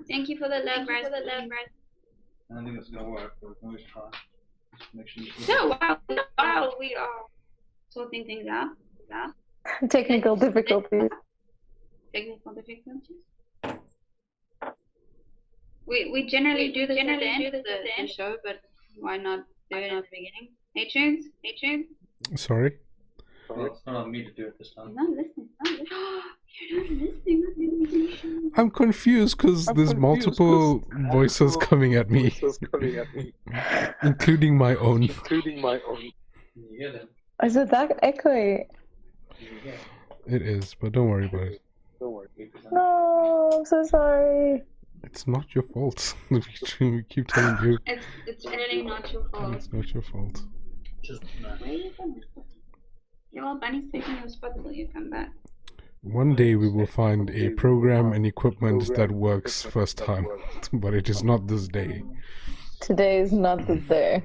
Thank you for the love, Bryce. I don't think it's gonna work, but we can always try. Just make sure you So while we are sorting things out, Technical difficulties. technical difficulties. We generally do this at the end of the show, but why not do it at the beginning? Hey, Chewns? Sorry? well, it's not on me to do it this time. You're not listening. You're not listening. I'm confused because there's multiple voices coming at me, including my own. You hear them? Is it that echoey? Yeah. It is, but don't worry about it. No, I'm so sorry. It's not your fault. We keep telling you It's really not your fault. it's not your fault. Just no. Where are you from? Yeah, well, Bunny's taking your spot till you come back. One day we will find a program and equipment that works first time, but it is not this day. Today is not the day.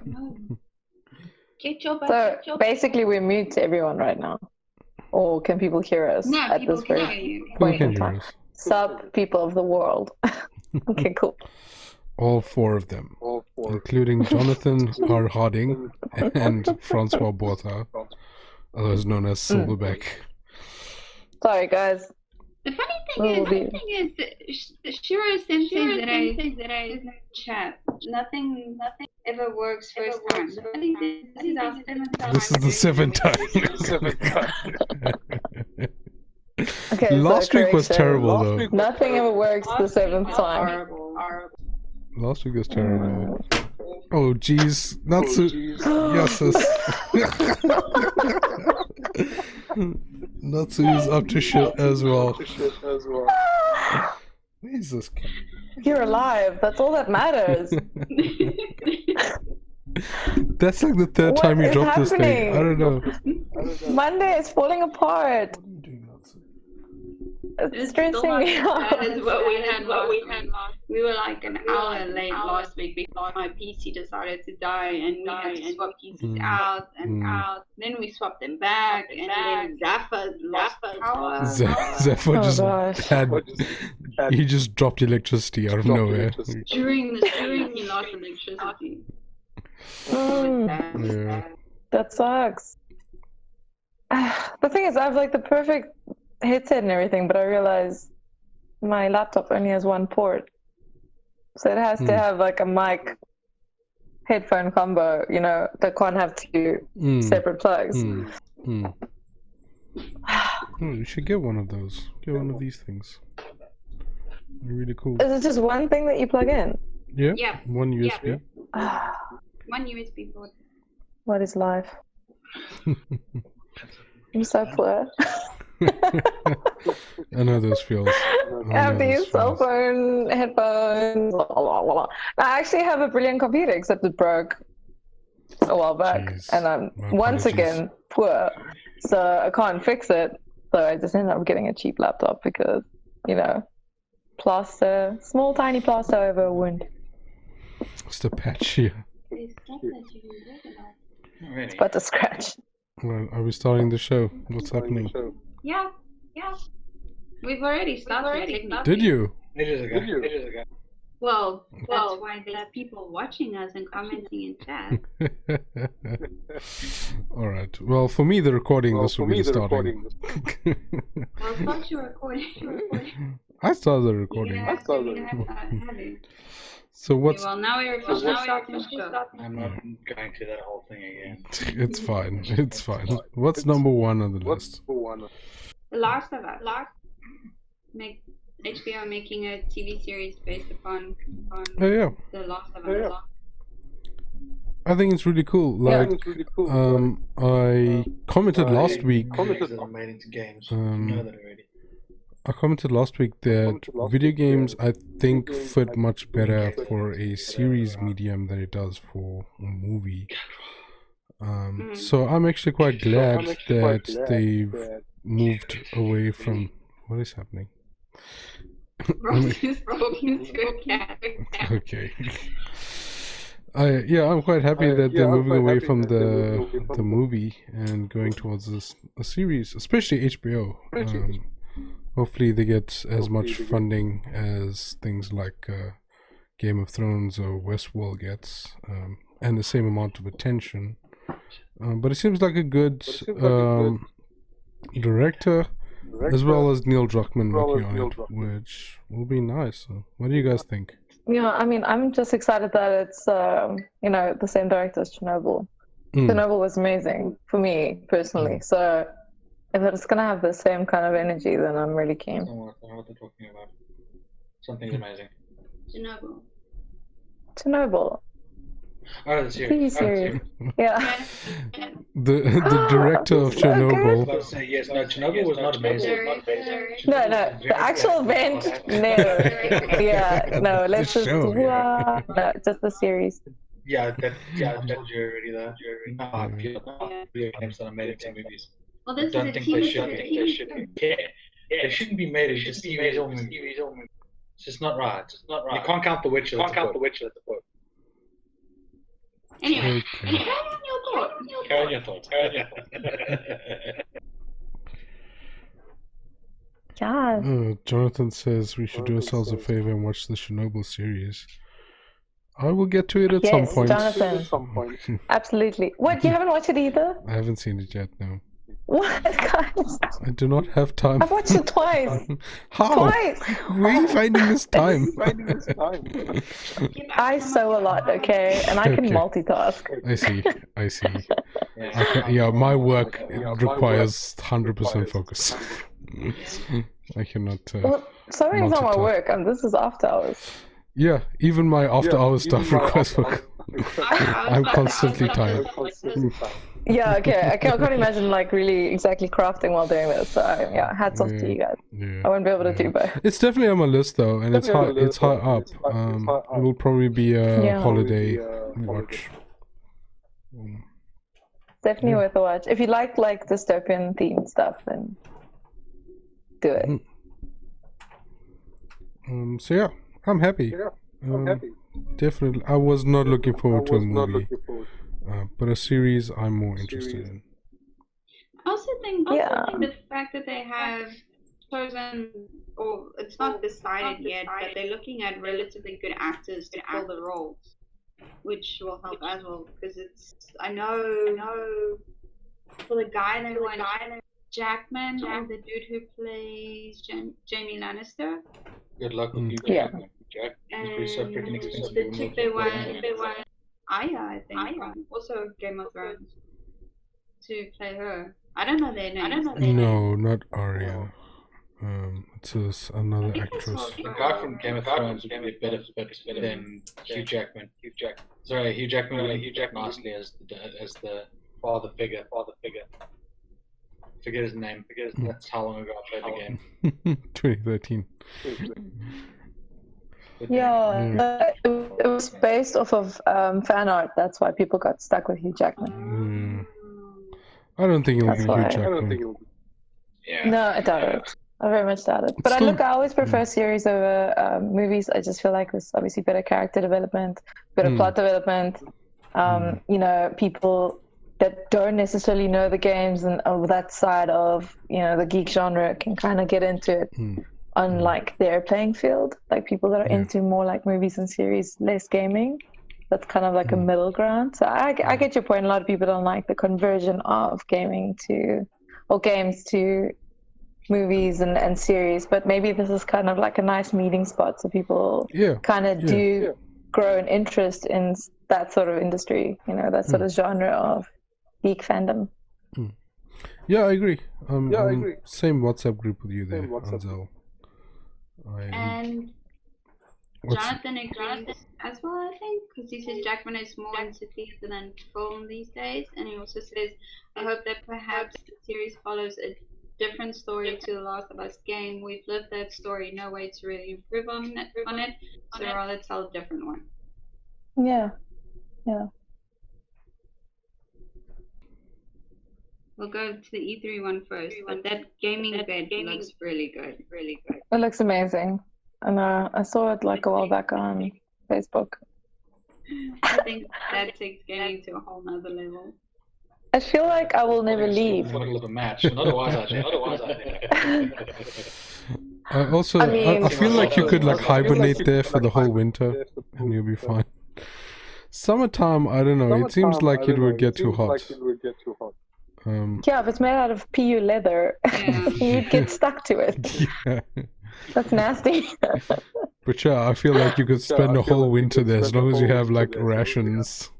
Get your butt. So basically, we're mute to everyone right now. Or can people hear us No, at people this can very hear you. Who point can in hear time? us? Sup, people of the world. Okay, cool. All four of them, including Jonathan R. Harding and Francois Bortha, otherwise known as Silverback. Sorry, guys. The We'll funny be- thing is, Shiro sent things that I chat. Nothing ever works first time. The funny thing is, this is our seventh time. This is the seventh time. Okay, Last so week was correction. terrible though. Nothing ever works the seventh time. Horrible. Last week was terrible. Oh jeez, Natsu. Yes. Natsu is up to shit as well. Where is this cat? You're alive. That's all that matters. That's like the third What time you is dropped this thing. happening? I don't know. Monday is falling apart. What are you doing, Natsu? It's stressing me out. That is what we had last. We were like an hour late last week because my PC decided to die and we had to swap PCs out and out. Then we swapped them back and then Zaffa lost power. Zephyr Oh just gosh. he just dropped electricity out of nowhere. During the stream, he lost electricity. Yeah. That sucks. The thing is, I have like the perfect headset and everything, but I realize my laptop only has one port. So it has to have like a mic headphone combo, you know, that can't have two separate plugs. Oh, you should get one of those. Get one of these things. They're really cool. Is it just one thing that you plug in? Yeah. Yeah. One USB. One USB port. What is life? I'm so poor. I know those feels. I have to use cell phone, headphones, blah, blah, blah, blah. I actually have a brilliant computer, except it broke a while back. Jeez, And I'm my once apologies. again poor. So I can't fix it. So I just ended up getting a cheap laptop because, you know, plaster, small tiny plaster over a wound. Just a patch here. There's stuff that you can talk about. Really? But a scratch. Well, are we starting the show? What's happening? Yeah. We've already started. Did you? Ages ago. Well, that's why there's people watching us and commenting in chat. Alright. Well, for me, the recording, this will be the starting. Well, start your recording. I started the recording. You're gonna have it. So what's... Well, now we're starting the show. I'm not going through that whole thing again. It's fine. It's fine. What's number one on the list? The Last of Us. HBO making a TV series based upon Oh yeah. The Last of Us. I think it's really cool. Like, I commented last week. Movies that are made into games. You know that already. I commented last week that video games, I think, fit much better for a series medium than it does for a movie. So I'm actually quite glad that they've moved away from... What is happening? Ross is talking to a cat. Okay. I'm quite happy that they're moving away from the movie and going towards a series, especially HBO. hopefully they get as much funding as things like Game of Thrones or Westworld gets, and the same amount of attention. But it seems like a good director, as well as Neil Druckmann working on it, which will be nice. So what do you guys think? Yeah, I mean, I'm just excited that it's, the same director as Chernobyl. Chernobyl was amazing for me personally. So if it's going to have the same kind of energy, then I'm really keen. I don't know what they're talking about. Something's amazing. Chernobyl. Oh, the series. Series. Yeah. The director of Chernobyl. I was saying, yes, no, Chernobyl was not amazing. No, the actual event, no. Yeah, no, let's just, show, yeah. no, just the series. Yeah, I told you already though. I feel video games that are made into movies. Well, I this don't is a think TV they show. should. They shouldn't be made into TVs or movies. It's just not right. You can't count The Witcher as a book. Anyway, Okay. Carry on your thoughts. Yeah. Jonathan says we should do ourselves a favor and watch the Chernobyl series. I will get to it at some Yes, point. Jonathan. Absolutely. What, you haven't watched it either? I haven't seen it yet, no. What, guys? I do not have time. I've watched it twice. How? Twice. Where are you finding this time? I sew a lot, okay? And I can Okay. multitask. I see. Yeah, my work requires 100% focus. I cannot. Well, sewing is not my multitask. work, and this is after hours. Yeah, even my after-hours stuff requires focus. I'm constantly tired. Yeah, okay. I can't imagine like really exactly crafting while doing this. So yeah, hats off to you guys. Yeah. I won't be able to do both. It's definitely on my list though, and it's high. It's high up. It will probably be a Yeah. holiday watch. Definitely worth a watch. If you like dystopian themed stuff, then do it. So yeah, I'm happy. Definitely, I was not looking forward to a movie, but a series I'm more interested in. I also think Yeah. the fact that they have chosen, or it's not decided yet, but they're looking at relatively good actors to fill the roles, which will help as well. Because I know for the guy they went, Jackman, or the dude who plays Jamie Lannister, Good luck with you, Yeah. Jack. and It's so freaking expensive. the chick they went, Aya, I think, also Game of Thrones, to play her. I don't know their names. No, not Arya. It's another actress. The guy from Game of Thrones would be a better fit than Hugh Jackman. Sorry, Hugh Jackman would fit nicely as the father figure. Forget his name. That's how long ago I played the game. 2013. Yeah, but it was based off of fan art. That's why people got stuck with Hugh Jackman. I don't think it will That's be why. Hugh Jackman. Yeah. No, I doubt it. I very much doubt it. But Still- I always prefer series over movies. I just feel like there's obviously better character development, better plot development. People that don't necessarily know the games and that side of the geek genre can kind of get into it on like their playing field. Like people that are into more like movies and series, less gaming. That's kind of like a middle ground. So I get your point. A lot of people don't like the conversion of games to movies and series, but maybe this is kind of like a nice meeting spot so people kind of do grow an interest in that sort of industry, that sort of genre of geek fandom. Yeah, I agree. Same WhatsApp group with you there, Anzel. And Jonathan agrees as well, I think, because he says Jackman is more into theatre than film these days, and he also says, I hope that perhaps the series follows a different story to the Last of Us game. We've lived that story, no way to really improve on it, so rather tell a different one. Yeah. We'll go to the E3 one first, but that gaming bed looks really good. It looks amazing. And I saw it like a while back on Facebook. I think that takes gaming to a whole nother level. I feel like I will never leave. In the middle of a match. Not otherwise, I think. Also, I feel like you could like hibernate there for the whole winter, and you'll be fine. Summertime, I don't know. It seems like it would get too hot. Yeah, if it's made out of PU leather, you'd get stuck to it. Yeah. That's nasty. But yeah, I feel like you could spend a whole winter there as long as you have like rations.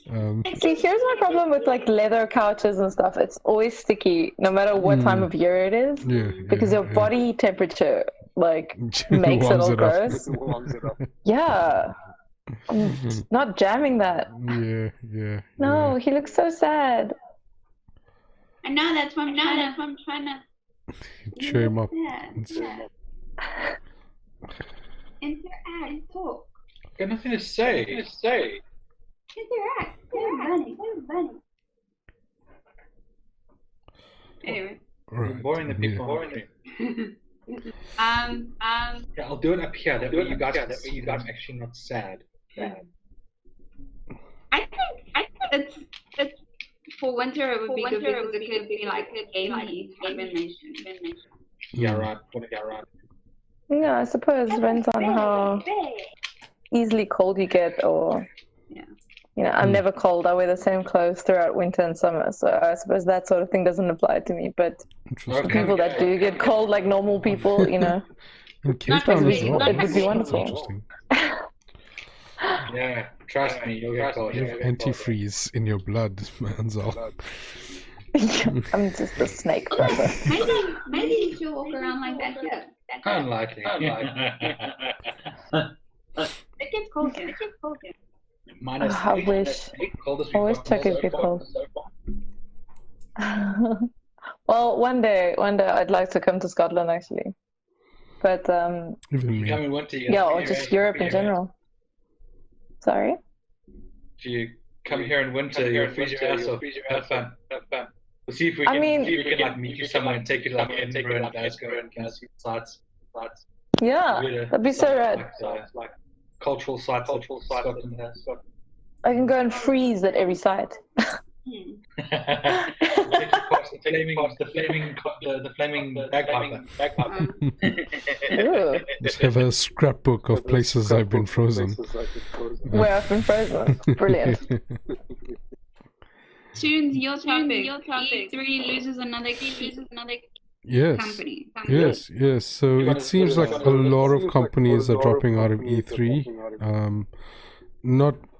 See, here's my problem with like leather couches and stuff. It's always sticky, no matter what time of year it is, because your body temperature like makes it all gross. Yeah, I'm not jamming that. Yeah. No, he looks so sad. I know, that's why I'm trying to cheer him up. Interact, talk. Got nothing to say. Interact. Bunny. Anyway. Right. Boring the people. Yeah, I'll do it up here. That way you guys actually not sad. I think it's for winter it would be good because it could be like a gamey hibernation. Yeah, right. Yeah, I suppose it depends on how easily cold you get, or you know, I'm never cold. I wear the same clothes throughout winter and summer, so I suppose that sort of thing doesn't apply to me. But the people that do get cold, like normal people, you know, In Cape Town as well. it would be wonderful. Interesting. Yeah, trust me, you'll get cold. You have antifreeze in your blood, Anzel. I'm just a snake brother. Maybe you should walk around like that here. Unlikely. It gets cold here. Minus I wish. I wish I could get cold. Well, one day I'd like to come to Scotland actually, but Even me. or just Europe in general. Sorry. If you come here in winter, you'll freeze your ass off. Have fun. We'll see if we can, like meet you somewhere and take you to like Edinburgh and Glasgow and see sites. Yeah, that'd be so rad. Like cultural sites. Scotland has. I can go and freeze at every site. The flaming bagpiper. Just have a scrapbook of places I've been frozen. Where I've been frozen. Brilliant. Chewns, your topic. E3 loses another company. Yes. So it seems like a lot of companies are dropping out of E3.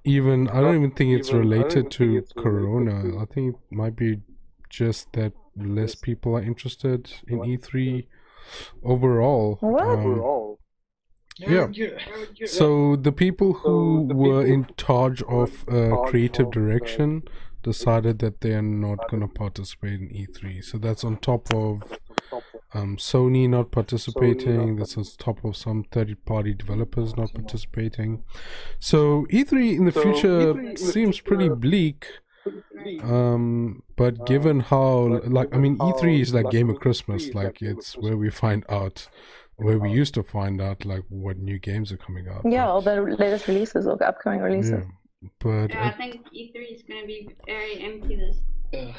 I don't even think it's related to Corona. I think it might be just that less people are interested in E3 overall. So the people who were in charge of creative direction decided that they are not going to participate in E3. So that's on top of Sony not participating. That's on top of some third-party developers not participating. So E3 in the future seems pretty bleak. But given how, E3 is like Game of Christmas. Like, it's where we used to find out like what new games are coming out. Yeah, all the latest releases or upcoming releases. Yeah. But I think E3 is going to be very empty this.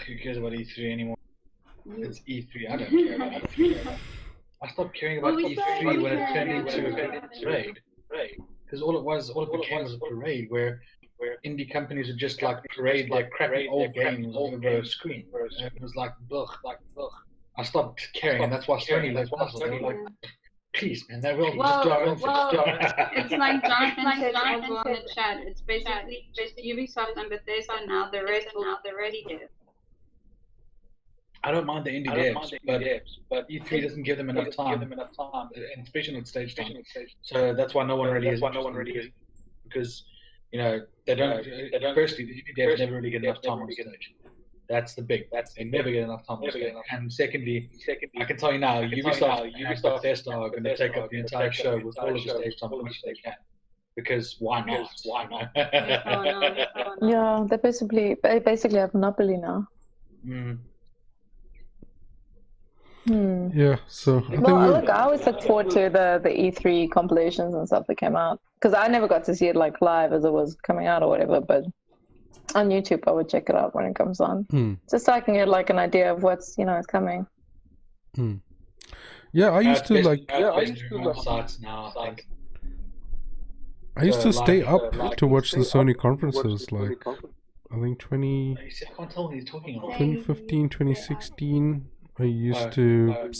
Who cares about E3 anymore? It's E3. I don't care about E3. I stopped caring about E3 when it turned into a parade. Because all it became was a parade where indie companies would just like parade their crappy old games over a screen. It was like, ugh. I stopped caring, and that's why Sony left us. They were like, please, man, that will just drive. It's like Jonathan said also on the chat. It's basically just Ubisoft and Bethesda now. The rest will already do. I don't mind the indie devs, but E3 doesn't give them enough time, and especially on stage time. So that's why no one really is. Because they don't. Firstly, the indie devs never really get enough time on stage. That's they never get enough time on stage. And secondly, I can tell you now, Ubisoft and Bethesda are going to take up the entire show with all of the stage time as much as they can. Because why not? Yeah, they basically have monopoly now. Yeah, so I always look forward to the E3 compilations and stuff that came out, because I never got to see it like live as it was coming out or whatever, but on YouTube I would check it out when it comes on, just so I can get like an idea of what's is coming. Yeah, I used to like. sites now. I used to stay up to watch the Sony conferences, Sony like I think I can't tell what he's talking about. 2015, 2016. I used to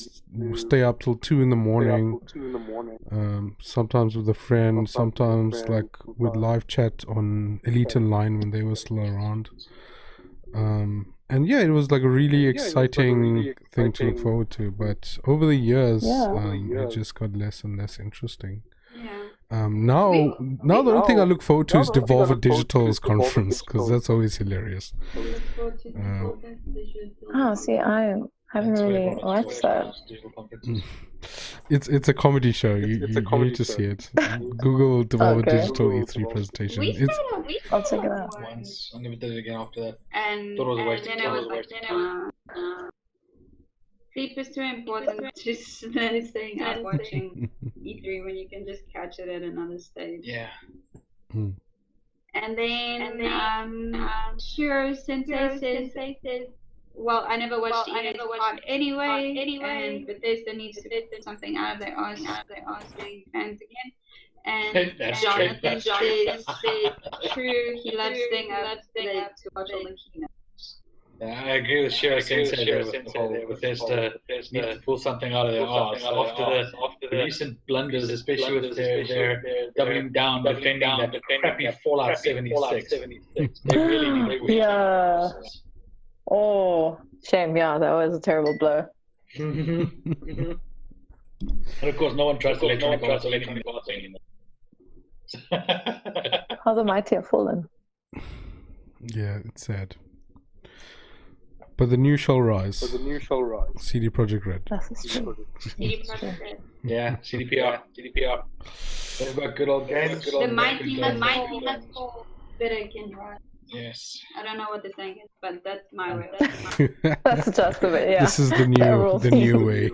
stay up till 2 in the morning. Sometimes with a friend, sometimes like with live chat on Elite Online when they were still around. And yeah, it was like a really exciting thing to look forward to. But over the years, it just got less and less interesting. Now the only thing I look forward to is Devolver Digital's conference, because that's always hilarious. Oh, see, I haven't really watched that. It's a comedy show. You need to see it. Google Devolver Digital E3 presentation. I'll check it out. Once. I never did it again after that. And Thought it was a waste of then time. it was like, sleep is too important to staying up watching E3 when you can just catch it at another stage. Yeah. And then Shiro Sensei says, well, I never watched the EA's part anyway, and Bethesda needs to put something out of their arse doing fans again. And Jonathan says, true, he loves staying up late to watch all the keynotes. Yeah, I agree with Shiro Sensei there with the whole Bethesda needs to pull something out of their arse. After the recent blunders, especially with their doubling down, defending that crappy Fallout 76. They really need to Yeah. Oh, shame. Yeah, that was a terrible blow. And of course, no one trusts Electronic Arts anymore. How the mighty have fallen. Yeah, it's sad. But the new shall rise. CD Projekt Red. That's true. CD Projekt Red. Yeah, CDPR. They've got good old games. The mighty has fallen. Better again, right? Yes. I don't know what the saying is, but that's my way. That's just a bit, yeah. This is the new way.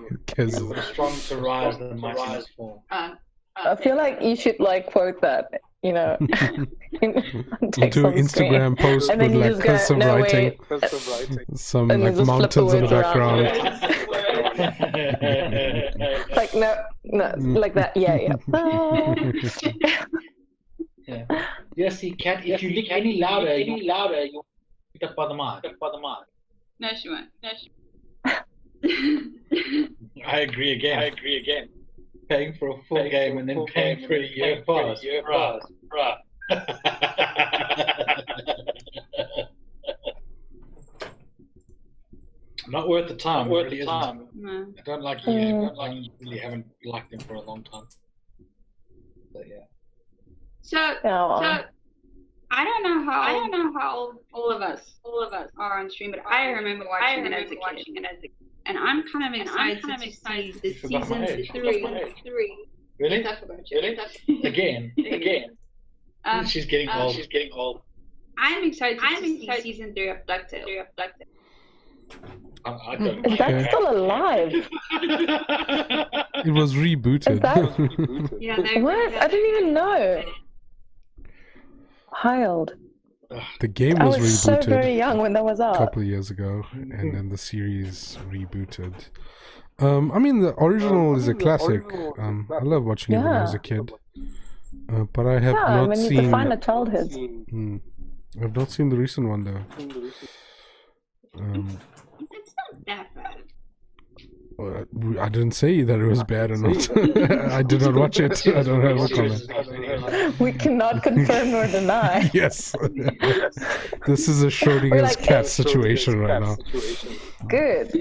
Strong to rise, the mighty must fall. I feel like you should like quote that, you know. We'll do an Instagram post with like cursive writing. Some like mountains in the background. Like no, like that. Yeah. Yeah. Yes, see, Cat, if you lick any louder, you'll pick up by the mic. No, she won't. I agree again. Paying for a full game and then paying for a year pass. Right. Not worth the time. Really isn't. No. I don't like EA. I really haven't liked them for a long time. But yeah. So I don't know how all of us are on stream, but I remember watching it as a kid. And I'm kind of excited to see the season 3. Really? I forgot you. Really? Again. She's getting old. I'm excited to see season 3 of DuckTales. I don't. Is that still alive? It was rebooted. Is that... Yeah, what? I didn't even know. Wild. The game I was was so rebooted very young when that was a out. couple of years ago, and then the series rebooted. I mean, the original is a classic. I love watching it when I was a kid. But I have not when you seen. define a childhood. I've not seen the recent one though. It's not that bad. I didn't say that it was bad or not. I did not watch it. I don't have a comment. We cannot confirm nor deny. Yes. This is a Schrodinger's cat situation right now. Good.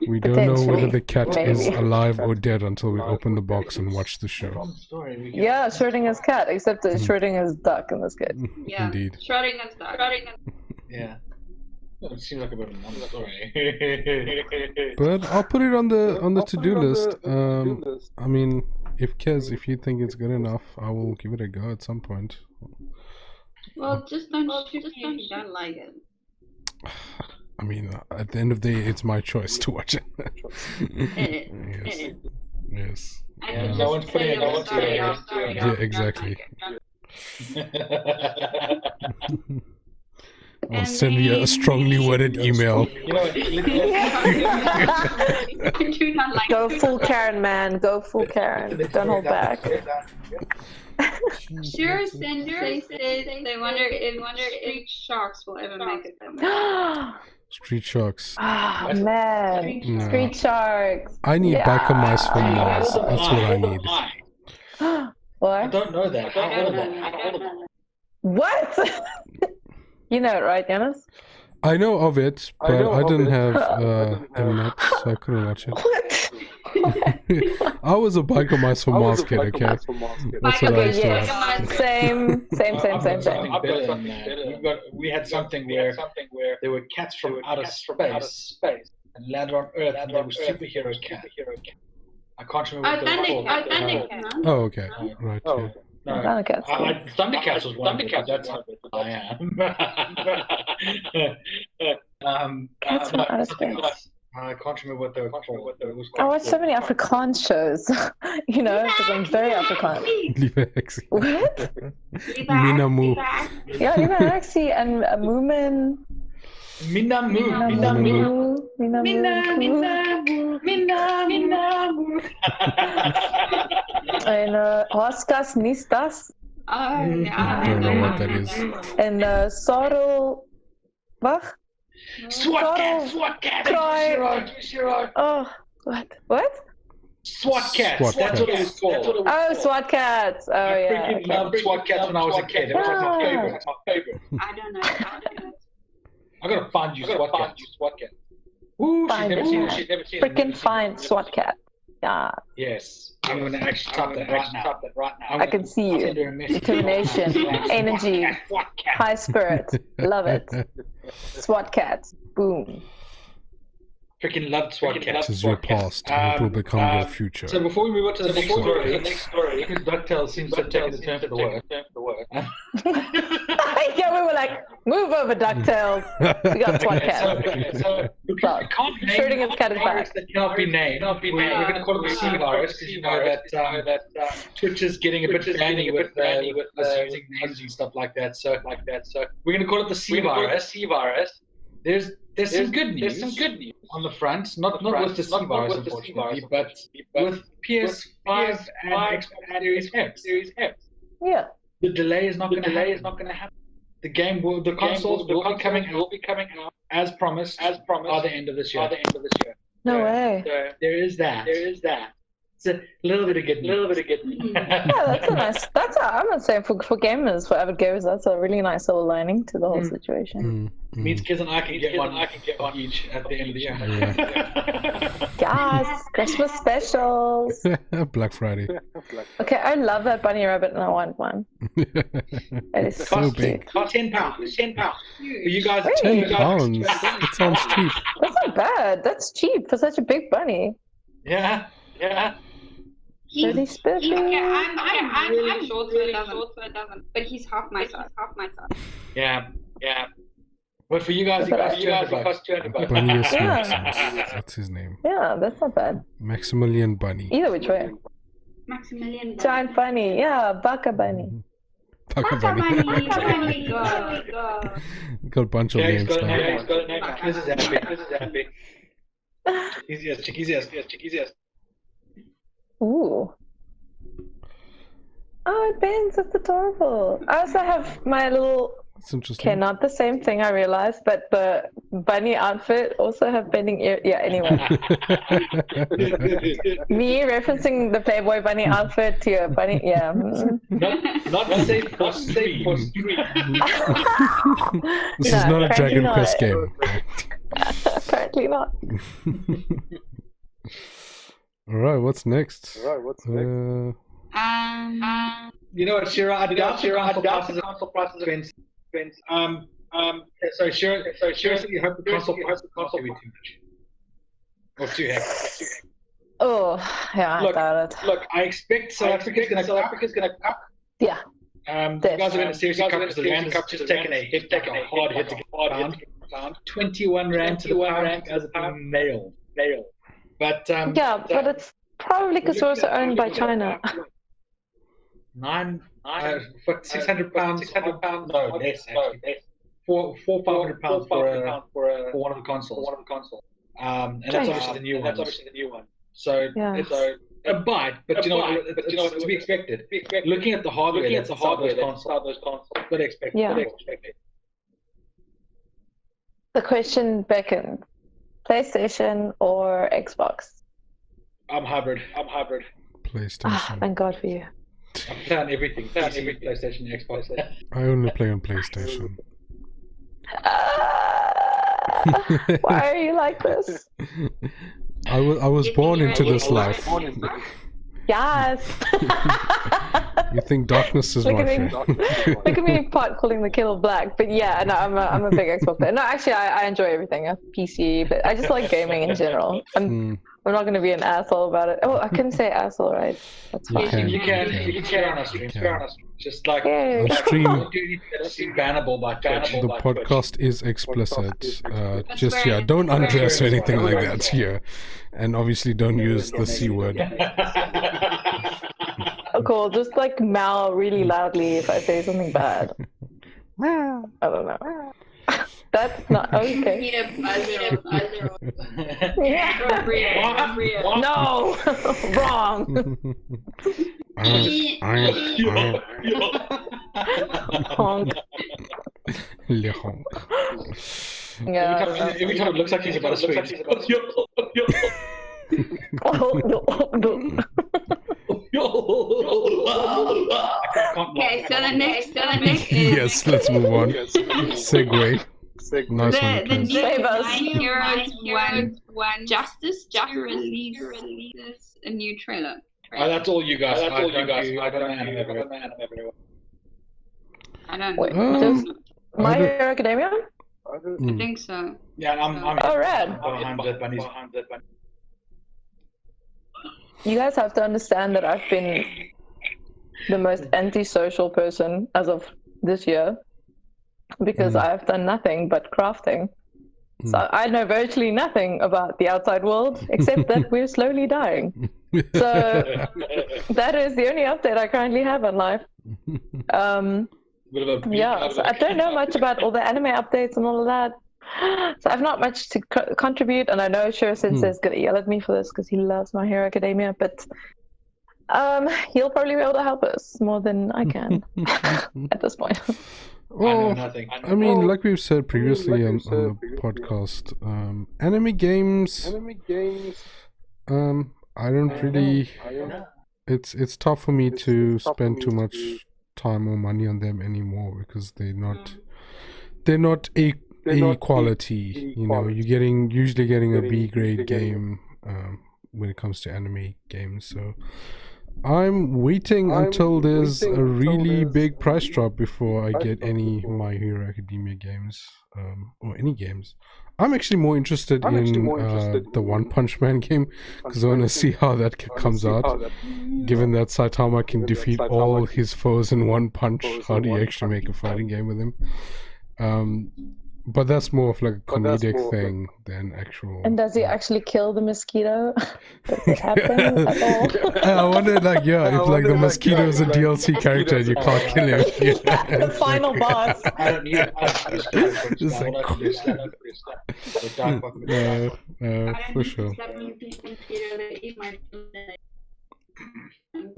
We don't know whether the cat is alive or dead until we open the box and watch the show. Yeah, Schrodinger's cat, except that Schrodinger's duck in this case. Yeah. Indeed. Schrodinger's duck. Yeah. It seems like a bit of a number story. But I'll put it on the to-do list. I mean, if you think it's good enough, I will give it a go at some point. Well, just don't shoot me if you don't like it. I mean, at the end of the day, it's my choice to watch it. Yes. No one's putting it on. Yeah, exactly. Or send me a strongly worded email. You know what? Do not like Go full Karen, man. Go full Karen. Don't hold back. Sure, Sender says they wonder if Street Sharks will ever make it. Street Sharks. Oh, man. No. Street Sharks. I need Yeah. Biker Mice from Mars. That's what I need. I What? don't know that. How old am I? What? You know it, right, Jonas? I know of it, but I didn't have Mnet, so I couldn't watch it. What? I was a Biker Mice from Mars kid, okay? That's what I Okay, used to yes. watch. Same. I've got something better than that. We had something where there were cats from outer space and landed on Earth, and they were superhero cats. I can't remember what they were called. Thundercat. Oh, okay. Right, yeah. No, Thundercats. Thundercats was one of them, but that's not what I am. Cats from outer something space. else. I can't remember what they were called. It was I quite watch so many Afrikaans shows, you know, because I'm very Afrikaans. Lieve Heksie. What? Minamu. Yeah, even Alexi and Moomin. Minamu. And Hoskas Nistas. Oh, I don't know what that is. And Sorrel. What? SWAT cat. Oh, what? SWAT cats. SWAT That's what it was called. Oh, SWAT cats. Oh, I yeah. freaking loved SWAT cats when I was a kid. It was like my favorite. It's my favorite. I don't know. I gotta find you SWAT cats. Woo, she's Find never it. seen it. She's never seen it. Freaking fine SWAT cat. Yeah, Yes. I'm gonna actually type that right now. I can see you. Send her a message. Determination, energy, SWAT cat. high spirit. Love it. SWAT cats. Boom. Freaking loved SWAT cats. This is your past, and it will become your future. So before we move on to the next story, because DuckTales seems to have taken the turn for the work. Yeah, we were like, move over, DuckTales. We got SWAT cats. So we can't name Shooting his cat is back. that cannot be named. We're going to call it the C virus because you know that Twitch is getting a bit banny with us using names and stuff like that. So we're going to call it the C virus. There's some good news on the front, not with the C virus, unfortunately, but with PS5 and Xbox Series X. Yeah. The delay is not going to happen. The consoles will be coming out as promised by the end of this year. No way. So there is that. It's a little bit of good news. Yeah, that's a nice. I'm not saying for gamers, for avid gamers, that's a really nice little lining to the whole situation. Means kids and I can get one each at the end of the year. Yes, Christmas specials. Black Friday. Okay, I love that bunny rabbit, and I want one. It is so big. Cost £10. You guys, Really? £10. That sounds cheap. That's not bad. That's cheap for such a big bunny. Yeah. Really special. Okay, I'm short, so it doesn't. But he's half my size. Yeah. But for you guys, it costs £200. Bunny or Yeah. Smith. That's his name. Yeah, that's not bad. Maximilian Bunny. Either which way. Maximilian. Giant bunny. Yeah, Baka bunny. Baka Bunny. Go. Got a bunch of names now. This is happy. Cheekies. Ooh. Oh, it bends. That's adorable. I also have my little. It's interesting. Okay, not the same thing, I realized, but the bunny outfit also have bending ear. Yeah, anyway. Me referencing the Playboy bunny outfit to your bunny. Yeah. Not safe for stream. This is not a Dragon Quest game. Apparently not. Alright, what's next? You know what, Shira? I doubt the console prices are expensive. So seriously, I hope the console prices are too much. Or too heavy. Oh, yeah, I doubt it. Look, I expect South Africa's going to cup. Yeah. You guys are going to seriously cup because the rand has just taken a hard hit to get pound. 21 rand to the pound as a nail. But yeah, but it's probably because we're also owned by China. £600. No, less actually. £400-500 for one of the consoles. And that's obviously the new one. So it's a bite, but you know it's to be expected. Looking at the hardware, that's the hardware those consoles. But expect it. The question beckons: PlayStation or Xbox? I'm hybrid. PlayStation. Thank God for you. I'm playing everything. PlayStation, Xbox. I only play on PlayStation. Why are you like this? I was born into this life. Yes. You think darkness is my friend? Look at me pot calling the kettle black. But yeah, no, I'm a big Xbox player. No, actually, I enjoy everything. I have PC, but I just like gaming in general. I'm not going to be an asshole about it. Oh, I couldn't say asshole, right? That's fine. You can on a stream. Just like on stream, bannable by Twitch. The podcast is explicit. Don't undress or anything like that here, and obviously don't use the C word. Oh, cool. Just like meow really loudly if I say something bad. I don't know. That's not okay. No, wrong. Honk. Every time it looks like he's about to speak. Okay, so the next is yes, let's move on. Segue. Nice one. The new Heroes one Justice to release a new trailer. Oh, that's all you guys. I don't know anime everywhere. I don't know. My Hero Academia? I think so. Yeah, I'm rad. behind the bunnies. You guys have to understand that I've been the most antisocial person as of this year because I've done nothing but crafting. So I know virtually nothing about the outside world except that we're slowly dying. So that is the only update I currently have on life. So I don't know much about all the anime updates and all of that. So I have not much to contribute, and I know Shiro Sensei is going to yell at me for this because he loves My Hero Academia, but he'll probably be able to help us more than I can at this point. Well, I mean, like we've said previously on the podcast, anime games, I don't really. It's tough for me to spend too much time or money on them anymore because they're not a quality. You know, you're usually getting a B grade game when it comes to anime games. So I'm waiting until there's a really big price drop before I get any My Hero Academia games or any games. I'm actually more interested in the One Punch Man game because I want to see how that comes out. Given that Saitama can defeat all his foes in one punch, how do you actually make a fighting game with him? But that's more of like a comedic thing than actual. And does he actually kill the mosquito? Does it happen at all? I wonder, if the mosquito is a DLC character and you can't kill him. The final boss. For sure.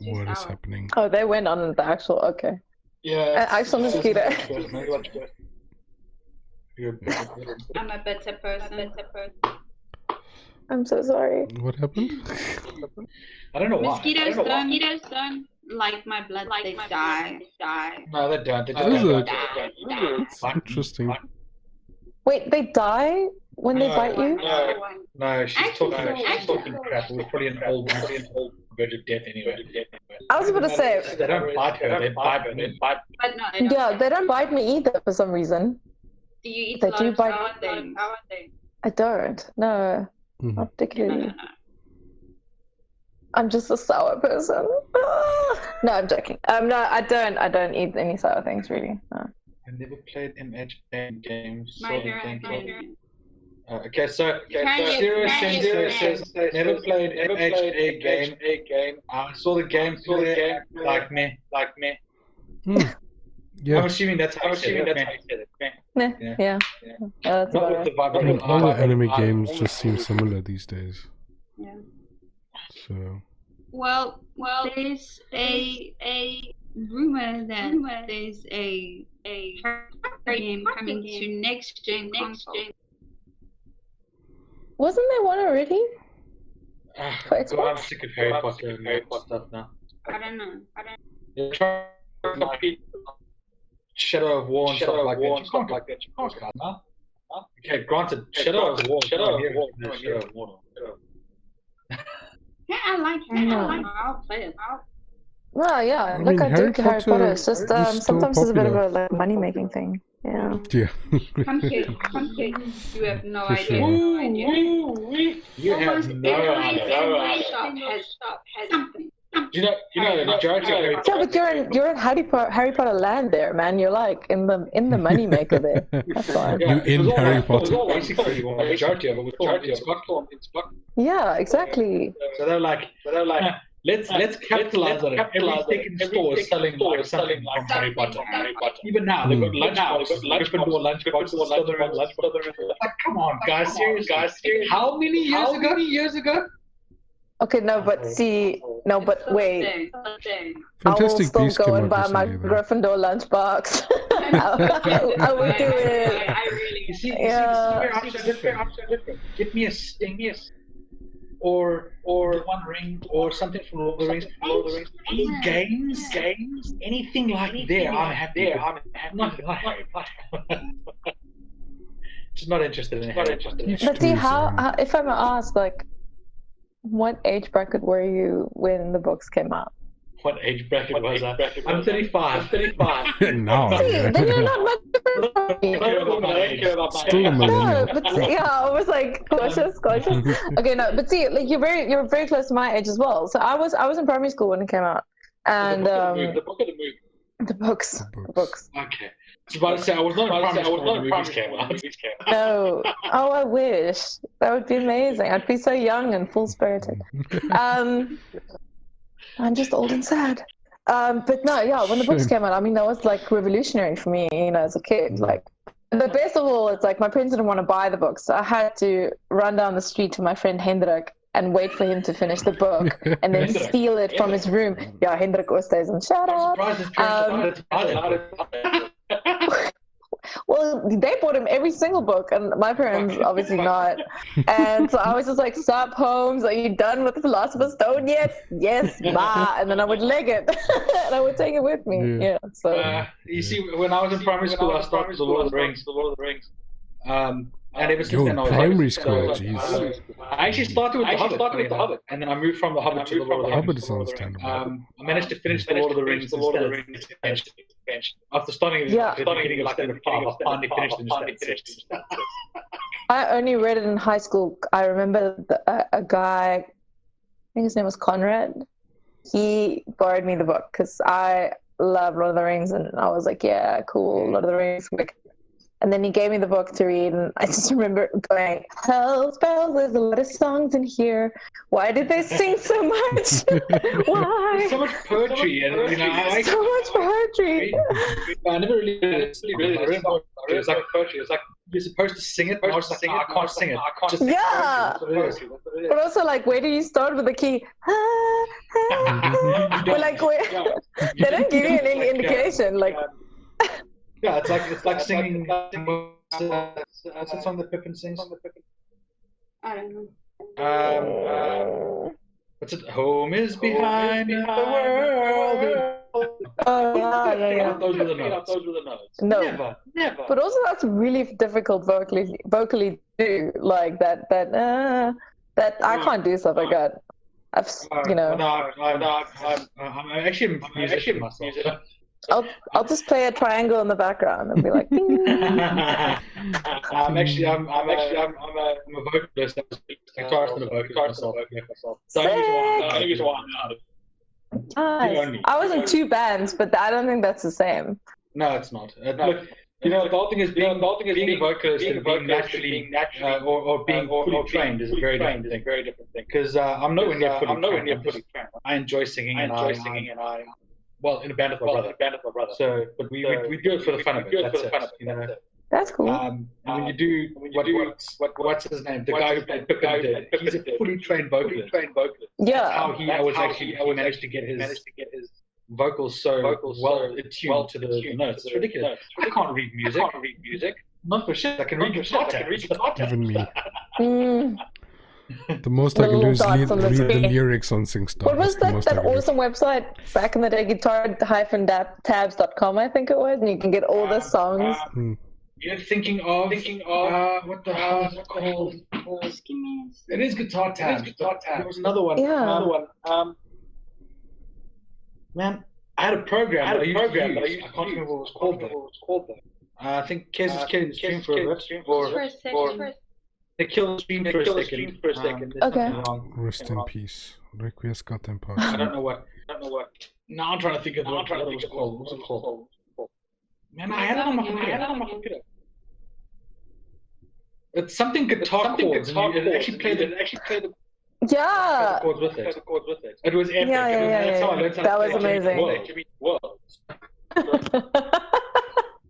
What is happening? Oh, they went on the actual. Okay. Yeah. Actual mosquito. I'm a better person. I'm so sorry. What happened? I don't know why. Mosquitoes don't like my blood. They die. No, they don't. That's interesting. Wait, they die when they bite you? No, she's talking crap. It was probably an old verge of death anyway. I was about to say. They don't bite her. They bite me. But no, Yeah, they don't bite me either for some reason. Do you eat They a lot do of bite- sour things? I don't. No, not particularly. No. I'm just a sour person. No, I'm joking. No, I don't eat any sour things really. No. I never played MH games. My Hero. Okay, so Shiro Sensei says never played MHA game. I saw the game, like me. Yeah. I'm assuming that's how you said it. Yeah. That's Not about with the right. vibrating All the eye. anime games just seem similar these days. Yeah. So. Well, there's a rumor that there's a game coming to next gen console. Wasn't there one already? For God, Xbox? I'm sick of Harry Potter and stuff now. I don't know. They're trying to like Shadow of War and stuff like that. You can't like that. You can't cut now. Okay, granted, Shadow of War. Shadow of War. Yeah, I like it. I'll play it. Well, yeah. I Look, mean, I Harry dig Harry Potter. It's just Potter is still sometimes it's a bit of popular. a like money making thing. Yeah. Yeah. Come here. You have no For idea. sure. No idea. You have Almost no every idea. shop has something. You know, the majority of Harry Yeah, but you're in Harry Potter land there, man. You're like in the money maker there. That's why. You in Harry Potter. Basically, the majority of it was in Scotland. Yeah, even So they're like, let's capitalize on it. Every second store is selling like something from Harry Potter. Even now, they've got lunchboxes, Gryffindor lunchboxes, Slytherin lunchboxes. Like, come on, guys, seriously. How many years ago? Okay, no, but wait. I will Fantastic still Beasts go came and out buy my recently, though. Gryffindor lunchbox. I would do it. I really. You see, Yeah. this is very different. Give me a sting, or One Ring, or something from Lord of the Rings. Any games, anything like there, I'm happy. I'm not Harry Potter. Just not interested in Harry Potter. But see, how if I'm asked, like, what age bracket were you when the books came out? What age bracket was I? I'm 35. No, See, yeah. then you're not much different from me. Still a millennial. No, but yeah, I was like cautious. Okay, no, but see, like you're very close to my age as well. So I was in primary school when it came out, and The book or the movie? the books. Okay. I was about to say I was not in primary school when the movies came out. No, oh, I wish that would be amazing. I'd be so young and full spirited. I'm just old and sad. But no, yeah, when the books came out, I mean, that was like revolutionary for me, as a kid. Like, the best of all, it's like my parents didn't want to buy the books, so I had to run down the street to my friend Hendrik and wait for him to finish the book and then steal it from his room. Yeah, Hendrik Oosthuizen, shout out. I'm surprised his parents decided to Well, they bought him every single book, and my parents obviously not. And so I was just like, "Stop, Holmes. Are you done with the Philosopher's Stone yet?" "Yes, ma." And then I would leg it, and I would take it with me. Yeah. So you see, when I was in primary school, I started with The Lord of the Rings. And ever since then, I was primary school, jeez. I actually started with The Hobbit, and then I moved from The Hobbit to The Lord of the Rings. Hobbit is understandable. I managed to finish The Lord of the Rings after starting at the beginning of Standard 5. I finally finished in Standard 6. I only read it in high school. I remember a guy, I think his name was Conrad. He borrowed me the book because I love Lord of the Rings, and I was like, "Yeah, cool, Lord of the Rings." And then he gave me the book to read, and I just remember going, "Hell spells, there's a lot of songs in here. Why did they sing so much? Why? So much poetry, and So much poetry." I never really read poetry. It's like poetry. It's like you're supposed to sing it, but I was like, I can't sing it. Just Yeah. But also, like, where do you start with the key? But like, they don't give you any indication. Like, yeah, it's like singing. What's that song that Pippin sings? I don't know. What's it? Home is behind the world. Oh, yeah. Those were the notes. No. Never. But also, that's really difficult vocally to do. Like that I can't do stuff like that. I'm actually a musician myself. I'll just play a triangle in the background and be like. I'm a vocalist. I'm a guitarist and a vocalist myself. Don't use one. Nice. I was in 2 bands, but I don't think that's the same. No, it's not. Look, the whole thing is being a vocalist and being naturally or being fully trained is a very different thing. Because I'm nowhere near fully trained. I enjoy singing and I well, in a band with my brother. So, but we do it for the fun of it. That's it. You know. That's cool. And when you do what's his name? The guy who played Pippin did. He's a fully trained vocalist. Yeah. That's how he managed to get his vocals so well attuned to the notes. It's ridiculous. I can't read music. Not for shit. I can read guitar tabs. Even me. The most I can do is read the lyrics on SingStar. What was that awesome website back in the day? Guitar-tabs.com, I think it was, and you can get all the songs. You're thinking of what the hell is it called? It is Guitar Tabs. There was another one. Yeah. Man, I had a program that I used to use. I can't remember what it was called though. I think Kez was killing the stream for a bit. Or they killed the stream for a second. Okay. Rest in peace. Requiescat in pace. I don't know what. Now I'm trying to think of what it was called. What's it called? Man, I had it on my computer. It's something guitar chords, and it actually played the Yeah. chords with it. It was epic. Yeah. That's how I learned how to That play was amazing.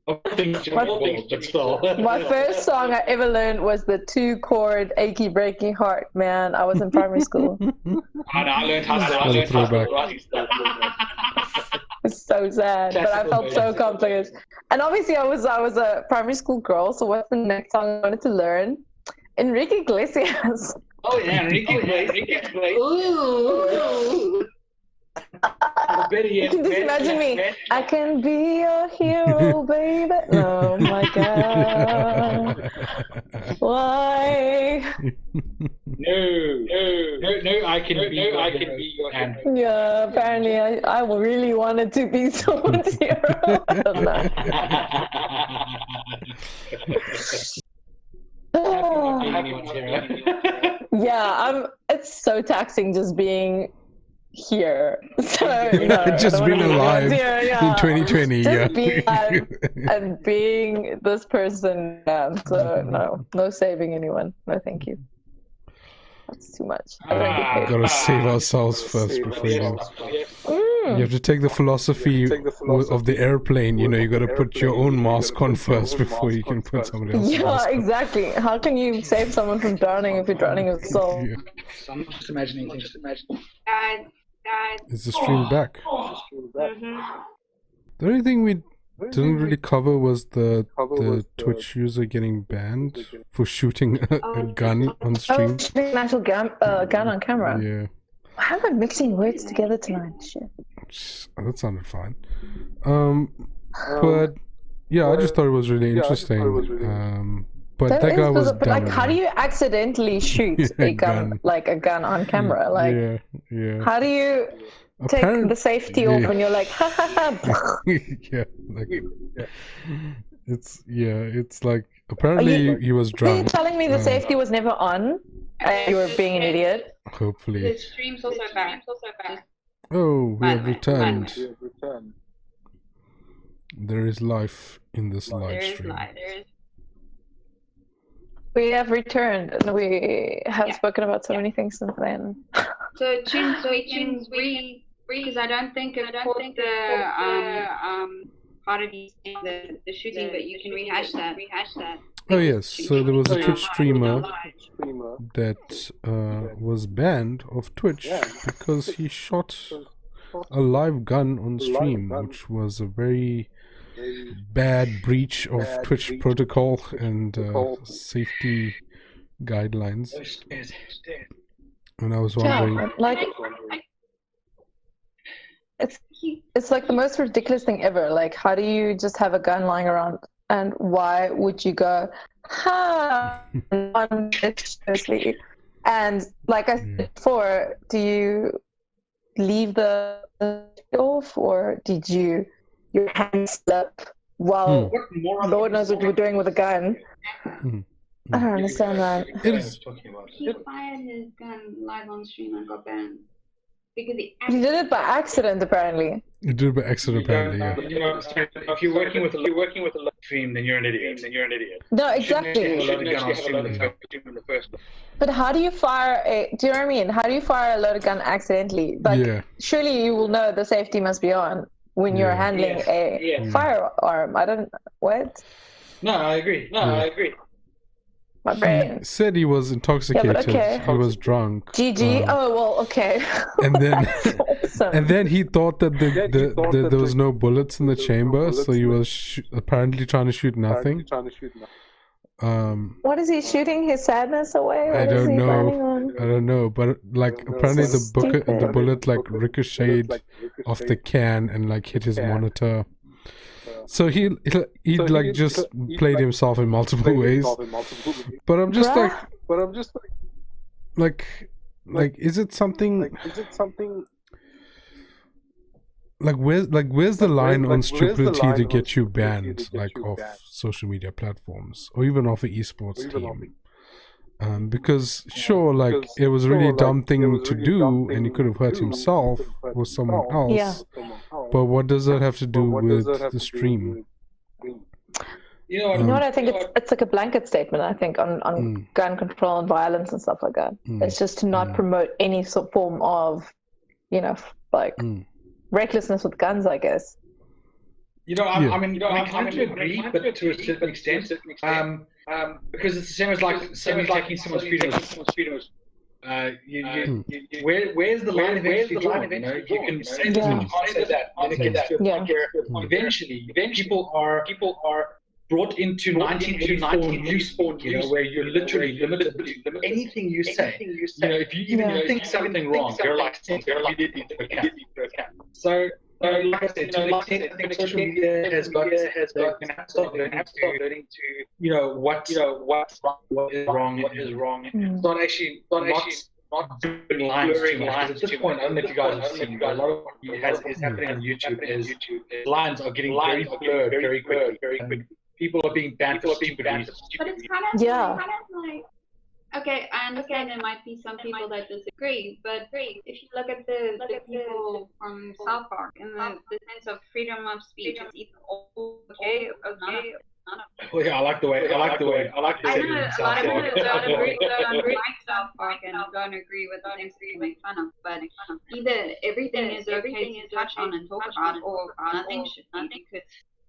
But still. My first song I ever learned was the 2-chord Achy Breaky Heart, man. I was in primary school. I learned how to throwback. It's so sad, but I felt so confident. And obviously I was a primary school girl, so what's the next song I wanted to learn? Enrique Iglesias. Oh yeah, Enrique Iglesias. Ooh. You can just imagine me. I can be your hero, baby. Oh my god. Why? No, I can be your hand. Yeah, apparently I really wanted to be someone's hero. I don't know. Yeah, it's so taxing just being here. So just being alive in 2020. Just being alive and being this person. So no saving anyone. No, thank you. That's too much. Gotta save ourselves first before you go. You have to take the philosophy of the airplane. You gotta put your own mask on first before you can put somebody else's mask on. Exactly. How can you save someone from drowning if you're drowning yourself? Yeah. I'm just imagining. Guys. Is the stream back? Mm-hmm. The only thing we didn't really cover was the Twitch user getting banned for shooting a gun on stream. Shooting an actual gun on camera. Yeah. How am I mixing words together tonight? Shit. That sounded fine. But yeah, I just thought it was really interesting. But that guy was dumb. Like, how do you accidentally shoot a gun on camera? Like, yeah. How do you take the safety off when you're like, ha ha ha? It's like apparently he was drunk. Are you telling me the safety was never on? And you were being an idiot? Hopefully. The stream's also back. Oh, we have returned. There is life in this live stream. We have returned, and we have spoken about so many things since then. So, Chewns, because I don't think it caught the part of the shooting, but you can rehash that. Oh yes, so there was a Twitch streamer that was banned of Twitch because he shot a live gun on stream, which was a very bad breach of Twitch protocol and safety guidelines. And I was wondering, it's like the most ridiculous thing ever. Like, how do you just have a gun lying around, and why would you go seriously? And like I said before, do you leave the off, or did your hand slip while Lord knows what you were doing with a gun? I don't understand that. He fired his gun live on stream and got banned. Because he did it by accident, apparently. You did it by accident, apparently, yeah. If you're working with a live stream, then you're an idiot. No, exactly. But how do you fire do you know what I mean? How do you fire a loaded gun accidentally? Like, surely you will know the safety must be on. when you're handling a firearm. I don't what. No, I agree. My brain. He said he was intoxicated. okay. He was drunk. GG. Oh well, okay. And then, awesome. and then he thought that there was no bullets in the chamber, so he was apparently trying to shoot nothing. What is he shooting his sadness away? What I is don't he know. planning on? I don't know, but like apparently the bullet like ricocheted off the can and like hit his monitor. So he like just played himself in multiple ways. But I'm just like is it something like where's the line on stupidity to get you banned like off social media platforms or even off an esports team? Because sure, like it was a really dumb thing to do and he could have hurt himself or someone else. But what does that have to do with the stream? You know what I think it's like a blanket statement, I think, on gun control and violence and stuff like that. It's just to not promote any sort of form of, recklessness with guns, I guess. I mean, I kind of agree, but to a certain extent, because it's the same as taking someone's freedom. Where's the line eventually drawn? You can say this, but you can't say that. And it gets to a point where eventually people are brought into 1984 new sport, where you're literally limited to anything you say. If you even think something wrong, you're like immediately to account. So, like I said, to the extent I think social media has got to start learning to, what is wrong. It's not actually not blurring lines too much. At this point, I don't know if you guys have seen, but a lot of what is happening on YouTube is lines are getting very blurred very quickly. People are being banned for stupid reasons. But it's kind of like, okay, I understand there might be some people that disagree, but if you look at the people from South Park and the sense of freedom of speech, it's either okay or not. Oh yeah, I like the way. I like the I know a lot of people don't agree with South Park and don't agree with the things that you make fun of, but either everything is okay to touch on and talk about, or nothing should be, because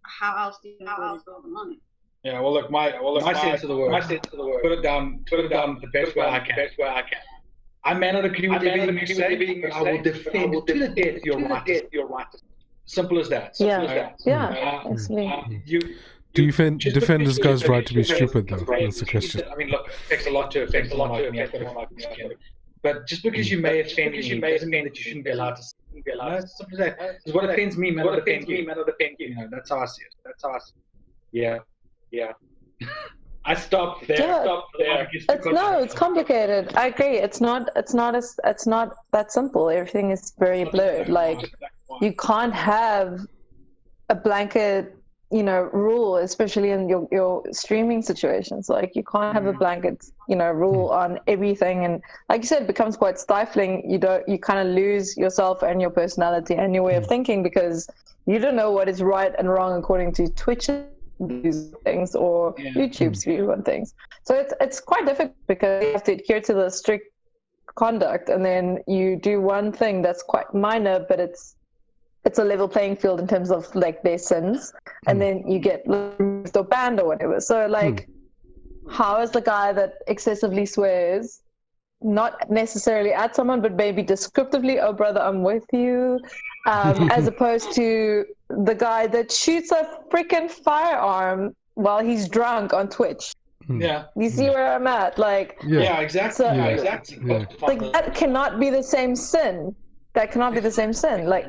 how else do you know where to draw the line? Yeah, well, look, my sense of the word. Put it down the best way I can. I may not agree with everything you say, but I will defend to the death your right. Simple as that. Defend this guy's right to be stupid, though. That's the question. I mean, look, it takes a lot to offend someone like me. But just because you may offend me doesn't mean that you shouldn't be allowed to. It's simple as that. Because what offends me may not offend you. That's how I see it. Yeah. I stopped there. It's complicated. I agree. It's not that simple. Everything is very blurred. Like, you can't have a blanket, rule, especially in your streaming situations. Like, you can't have a blanket, rule on everything. And like you said, it becomes quite stifling. You kind of lose yourself and your personality and your way of thinking, because you don't know what is right and wrong according to Twitch views things or YouTube's view on things. So it's quite difficult, because you have to adhere to the strict conduct, and then you do one thing that's quite minor, but it's a level playing field in terms of like their sins, and then you get removed or banned or whatever. So like, how is the guy that excessively swears, not necessarily at someone, but maybe descriptively, "Oh brother, I'm with you," as opposed to the guy that shoots a freaking firearm while he's drunk on Twitch? Yeah. You see where I'm at? Like, exactly. So, exactly. Like, that cannot be the same sin. Like,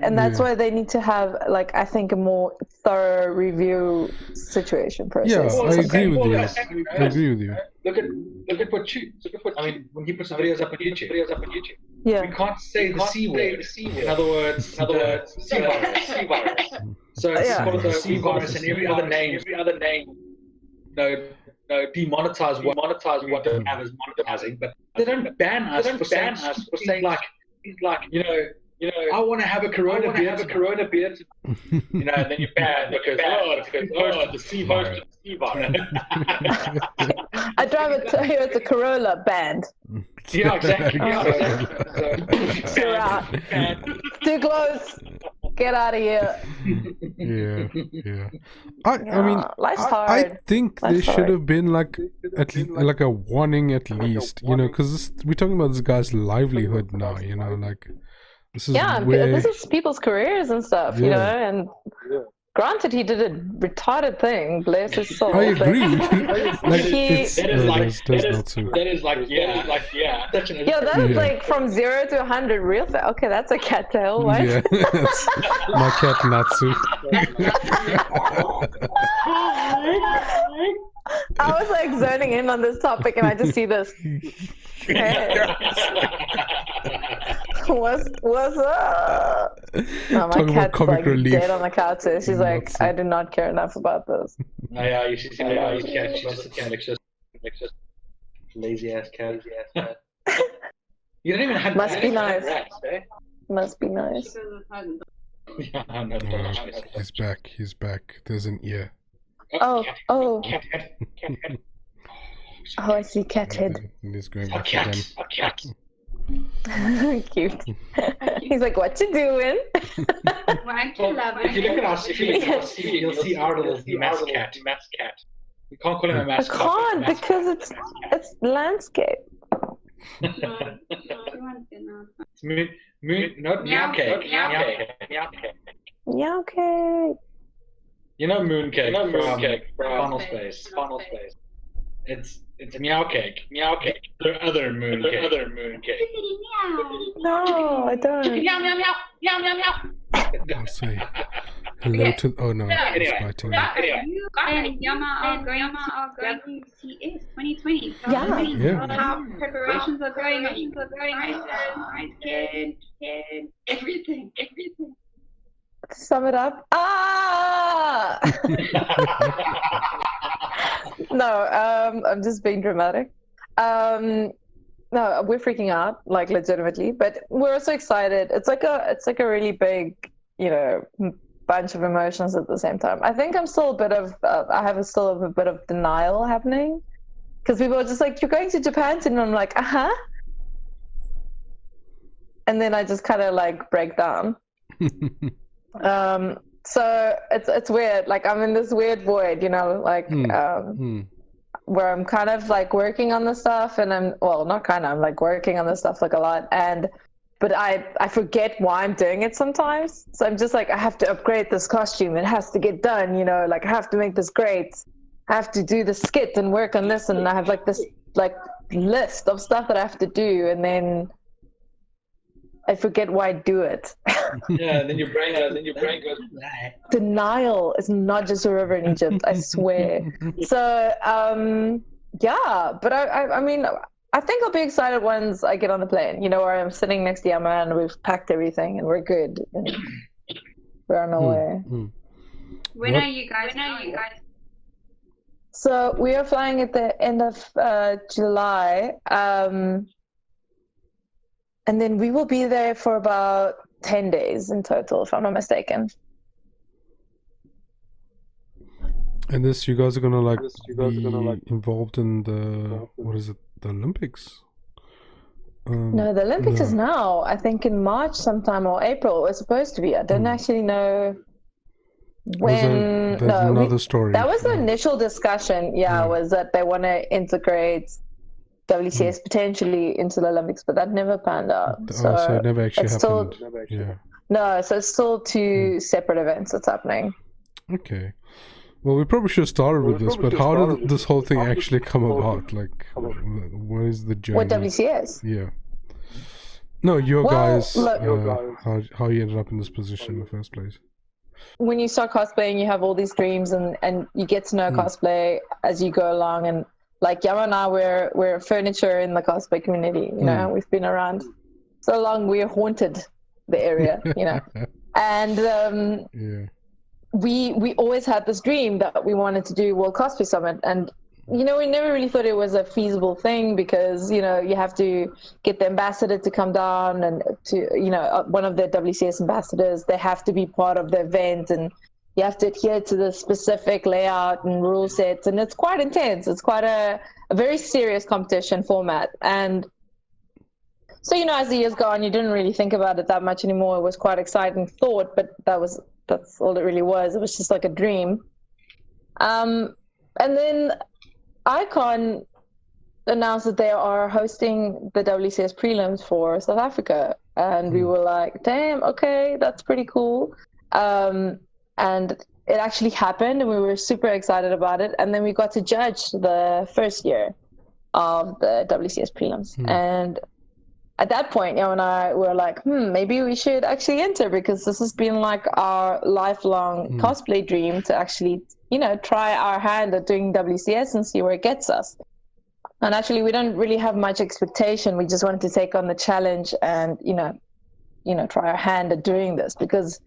and that's why they need to have, like, I think, a more thorough review situation process. Yeah, I agree with you. Look at what when he puts the videos up on YouTube. Yeah. We can't say the C word. In other words, C virus. So it's called the C virus, and every other name. Demonetize what they have as monetizing, but they don't ban us for saying like, I want to have a Corona beer. And then you ban because it's posted the C virus. I drive a Toyota Corolla band. Yeah, exactly. You're out. Too close. Get out of here. Yeah. I mean, life's I hard. think there Life's should hard. have been like like a warning at least, you know, because we're talking about this guy's livelihood now, you know, like this is where this is people's careers and stuff, you know, and granted he did a retarded thing, bless his soul. I agree. Like He- That is like that is like from 0 to 100 real fast. Okay, that's a cat tail, what? Yeah, that's my cat Natsu. I was like zoning in on this topic and I just see this. Hey. What's up? No, my Talking about cat's comic like relief. dead on the couch. So she's like, Nuts. I do not care enough about this. you should see she's just lazy ass cat. You don't even have Must be nice. rats, eh? Must be nice. Yeah, I know. He's back. There's an ear. Oh, Cat head. I see cat head. He's going A back again. cat. Cute. He's like, what you doing? If you look at our CV, you'll see our little mascot. You can't call him a I mascot. can't because it's landscape. It's moon, not meow cake. Yeah, okay. You know mooncake from Funnel Space. It's a meow cake. The other mooncake. No, I don't. I'll say hello to. Oh no, he's biting me. You and Yama are going to CS 2020. So Yeah. Yeah. How preparations are going, everything. To sum it up. No, I'm just being dramatic. No, we're freaking out, like legitimately, but we're also excited. It's like a really big, you know, bunch of emotions at the same time. I think I'm still a bit of, still a bit of denial happening, because people are just like, you're going to Japan, and I'm like, and then I just kind of like break down. So it's weird. Like I'm in this weird void, you know, like where I'm kind of like working on the stuff, and I'm like working on the stuff like a lot, but I forget why I'm doing it sometimes. So I'm just like, I have to upgrade this costume. It has to get done, you know, like I have to make this great. I have to do the skit and work on this, and I have like this like list of stuff that I have to do, and then I forget why I do it. Yeah, then your brain goes. Denial is not just a river in Egypt, I swear. So, yeah, but I mean, I think I'll be excited once I get on the plane, you know, where I'm sitting next to Yama and we've packed everything and we're good. And we're on our way. When are you guys? So we are flying at the end of July. And then we will be there for about 10 days in total, if I'm not mistaken. And this, you guys are gonna like be involved in the the Olympics? No, the Olympics is now. I think in March sometime or April. It was supposed to be. I don't actually know when. There's another story. That was the initial discussion. Yeah, was that they want to integrate WCS potentially into the Olympics, but that never panned out. So it never actually happened. No, so it's still two separate events that's happening. Okay. Well, we probably should have started with this, but how did this whole thing actually come about? Like, what is the journey? What WCS? Yeah. No, guys, look, how you ended up in this position in the first place. When you start cosplaying, you have all these dreams, and you get to know cosplay as you go along, and like Yama and I, we're furniture in the cosplay community. You know, we've been around so long. We haunted the area, you know, and we always had this dream that we wanted to do World Cosplay Summit, and you know, we never really thought it was a feasible thing because you know you have to get the ambassador to come down, and to one of the WCS ambassadors. They have to be part of the event, and you have to adhere to the specific layout and rule sets, and it's quite intense. It's quite a very serious competition format. And So, as the years go on, you didn't really think about it that much anymore. It was quite exciting thought, but that's all it really was. It was just like a dream. And then Icon announced that they are hosting the WCS prelims for South Africa. And we were like, damn, okay, that's pretty cool. And it actually happened, and we were super excited about it. And then we got to judge the first year of the WCS prelims. And at that point, and I were like, maybe we should actually enter, because this has been like our lifelong cosplay dream to actually, try our hand at doing WCS and see where it gets us. And actually, we don't really have much expectation. We just wanted to take on the challenge and, try our hand at doing this, because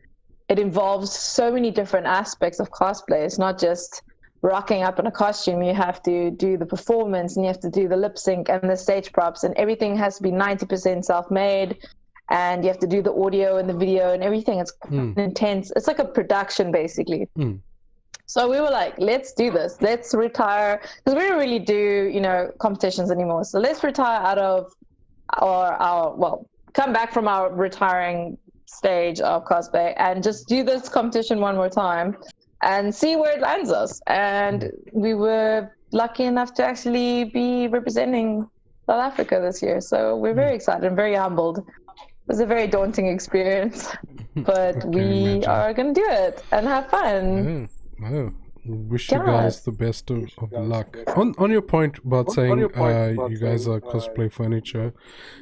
it involves so many different aspects of cosplay. It's not just rocking up in a costume. You have to do the performance, and you have to do the lip sync and the stage props, and everything has to be 90% self-made, and you have to do the audio and the video and everything. It's intense. It's like a production, basically. So we were like, let's do this. Let's retire, because we don't really do, competitions anymore. So let's retire out of come back from our retiring stage of cosplay and just do this competition one more time and see where it lands us. And we were lucky enough to actually be representing South Africa this year. So we're very excited and very humbled. It was a very daunting experience, but we are going to do it and have fun. Wow. Wish you guys the best of luck. On your point about saying you guys are cosplay furniture,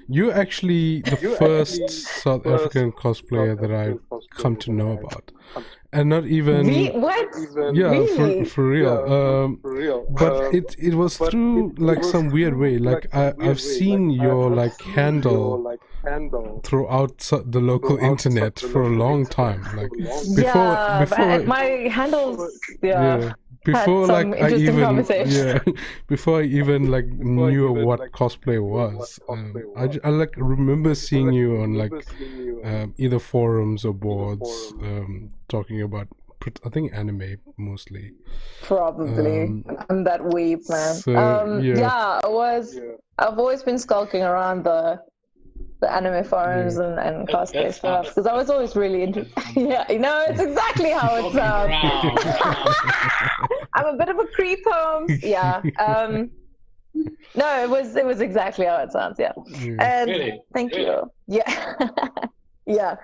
you're actually the first South African cosplayer that I've come to know about. And not even what? Yeah, really? for real. But it was through like some weird way. Like I've seen your like handle throughout the local internet for a long time. Like before my handles before like before I even like knew what cosplay was. I like remember seeing you on like either forums or boards talking about I think anime mostly. Probably. I'm that weep, man. So, I've always been skulking around the anime forums and cosplay stuff, because I was always really interested. It's exactly how it sounds. I'm a bit of a creep, Holmes. No, it was exactly how it sounds. And really? Thank you. Yeah.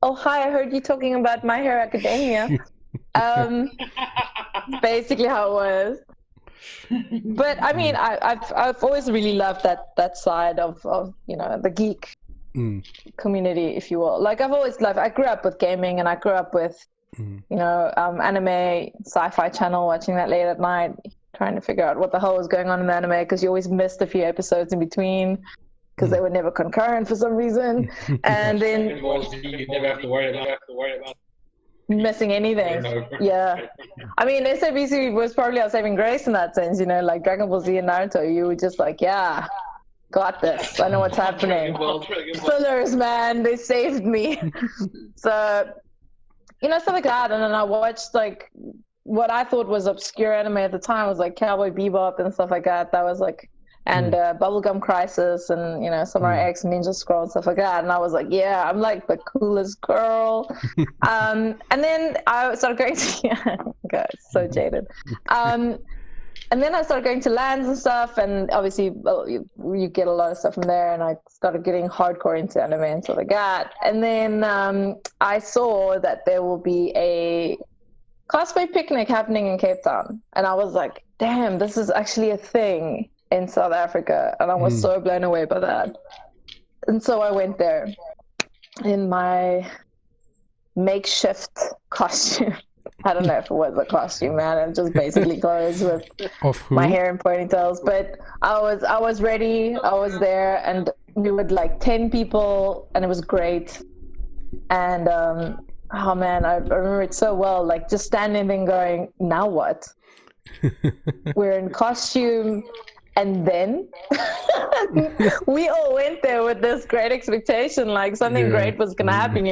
Oh, hi, I heard you talking about My Hero Academia. Basically how it was. But I mean, I've always really loved that side of the geek community, if you will. Like I've always loved. I grew up with gaming, and I grew up with anime, sci-fi channel, watching that late at night, trying to figure out what the hell was going on in the anime, because you always missed a few episodes in between because they were never concurrent for some reason. And then you never have to worry about missing anything. I mean, SABC was probably our saving grace in that sense, like Dragon Ball Z and Naruto. You were just like, got this. I know what's happening. Fillers, man, they saved me. So, stuff like that. And then I watched like what I thought was obscure anime at the time was like Cowboy Bebop and stuff like that. That was like, and Bubblegum Crisis and Samurai X, Ninja Scroll and stuff like that. And I was like, I'm like the coolest girl. And then I started going to God, so jaded. And then I started going to LANs and stuff, and obviously you get a lot of stuff from there, and I started getting hardcore into anime and stuff like that. And then I saw that there will be a cosplay picnic happening in Cape Town, and I was like, damn, this is actually a thing in South Africa, and I was so blown away by that. And so I went there in my makeshift costume. I don't know if it was a costume, man. It was just basically clothes with my hair in ponytails. But I was ready. I was there, and we were like 10 people, and it was great. And oh man, I remember it so well. Like just standing there going, now what? We're in costume. And then we all went there with this great expectation, like something great was gonna happen,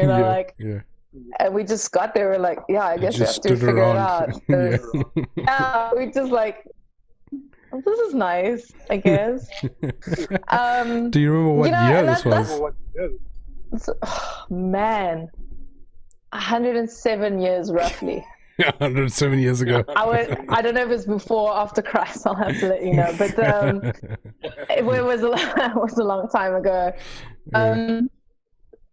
and we just got there. We're like, I guess we have to figure it out. We just like this is nice, I guess. Do you remember what year this was? Oh, man, 107 years roughly. 107 years ago. I don't know if it's before or after Christ. I'll have to let you know. But it was a long time ago.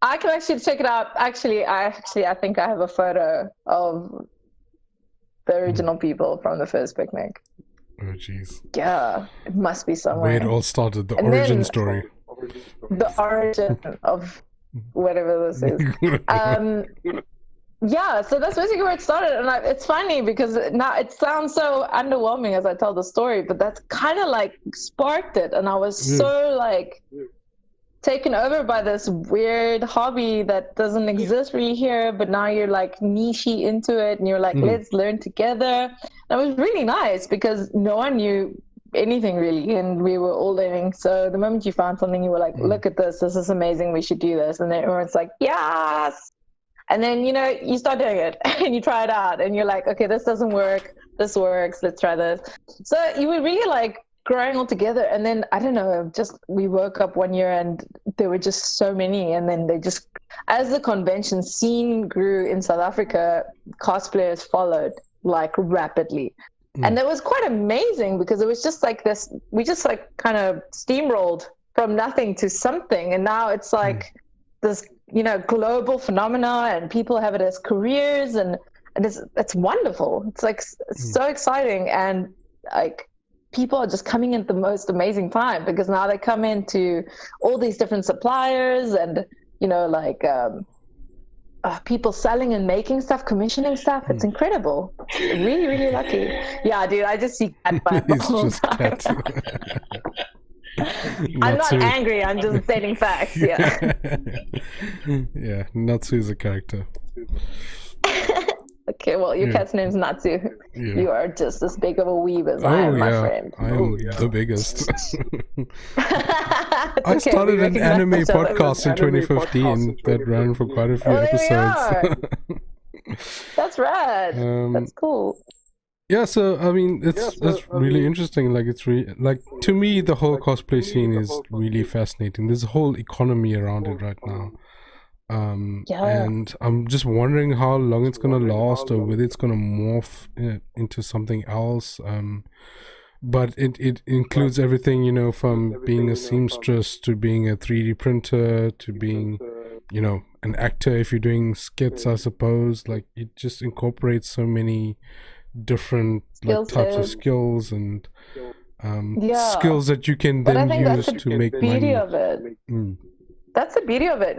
I can actually check it out. Actually, I think I have a photo of the original people from the first picnic. Oh, jeez. Yeah, it must be somewhere. Where it all started, the origin story. The origin of whatever this is. Yeah, so that's basically where it started. And it's funny because now it sounds so underwhelming as I tell the story, but that's kind of like sparked it. And I was so like taken over by this weird hobby that doesn't exist really here, but now you're like niche-y into it and you're like, let's learn together. And it was really nice because no one knew anything really and we were all learning. So the moment you found something, you were like, look at this is amazing, we should do this. And then everyone's like, yes. And then, you know, you start doing it and you try it out and you're like, okay, this doesn't work, this works, let's try this. So you were really like growing all together. And then, I don't know, just we woke up one year and there were just so many. And then they just, as the convention scene grew in South Africa, cosplayers followed like rapidly. And that was quite amazing because it was just like this, we just like kind of steamrolled from nothing to something. And now it's like this, you know, global phenomena and people have it as careers and it's wonderful. It's like so exciting. And like people are just coming in at the most amazing time because now they come into all these different suppliers and, you know, like people selling and making stuff, commissioning stuff. It's incredible. Really, really lucky. Yeah, dude, I just see cat fight the whole time. I'm not angry, I'm just stating facts. Yeah. Yeah, Natsu is a character. Okay, well, your cat's name's Natsu. Yeah. You are just as big of a weeb as I am, my friend. I am the biggest. I started an anime podcast in 2015 that ran for quite a few episodes. That's rad. That's cool. Yeah, so I mean, that's really interesting. Like, it's really like, to me, the whole cosplay scene is really fascinating. There's a whole economy around it right now. And I'm just wondering how long it's gonna last or whether it's gonna morph into something else. But it includes everything, you know, from being a seamstress to being a 3D printer to being, you know, an actor if you're doing skits, I suppose. Like, it just incorporates so many different like types of skills and skills that you can then use to make money. Of it. That's the beauty of it.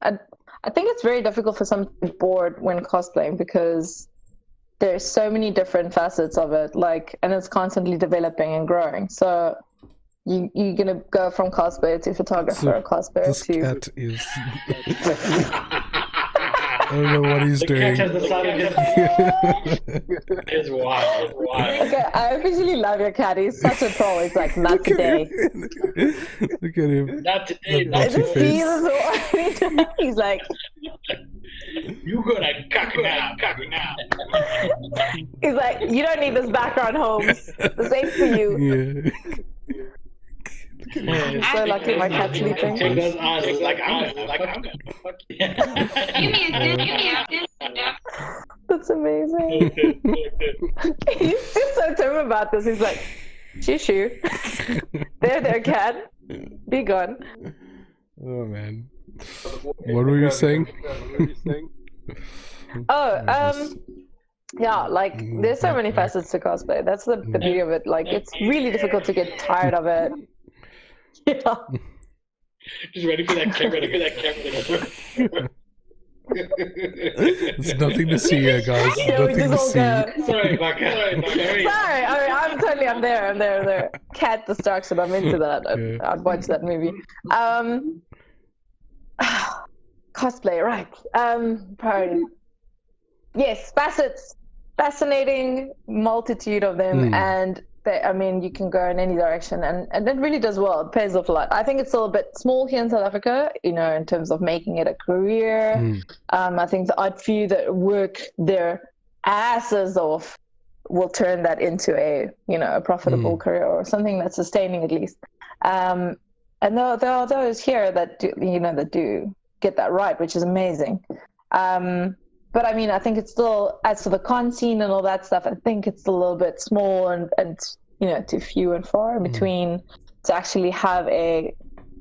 I think it's very difficult for some to be bored when cosplaying because there's so many different facets of it, like, and it's constantly developing and growing. So you're gonna go from cosplayer to photographer, cosplayer to. Cat is. I don't know what he's doing. The cat has decided it's wild. Okay, I officially love your cat. He's such a troll. He's like, not today. Look at him. Not today. He's like, you gonna cuck now. He's like, you don't need this background, Holmes. This ain't for you. Yeah. I'm so lucky my cat's sleeping. Take those eyes like I'm gonna fuck you. That's amazing. He's just so dumb about this. He's like, shoo. There, cat. Be gone. Oh, man. What were you saying? Yeah, like, there's so many facets to cosplay. That's the beauty of it. Like, it's really difficult to get tired of it. Yeah. Just ready for that camera. There's nothing to see here, guys. Nothing to see. Sorry, Baka. Sorry, I'm there. Cat destruction. I'm into that. I'd watch that movie. Cosplay, right? Priority. Yes, facets. Fascinating multitude of them, and you can go in any direction, and it really does well. It pays off a lot. I think it's still a bit small here in South Africa, you know, in terms of making it a career. I think the odd few that work their asses off will turn that into a profitable career or something that's sustaining at least. And there are those here that do get that right, which is amazing. But I mean, I think it's still, as for the con scene and all that stuff, I think it's a little bit small and too few and far in between to actually have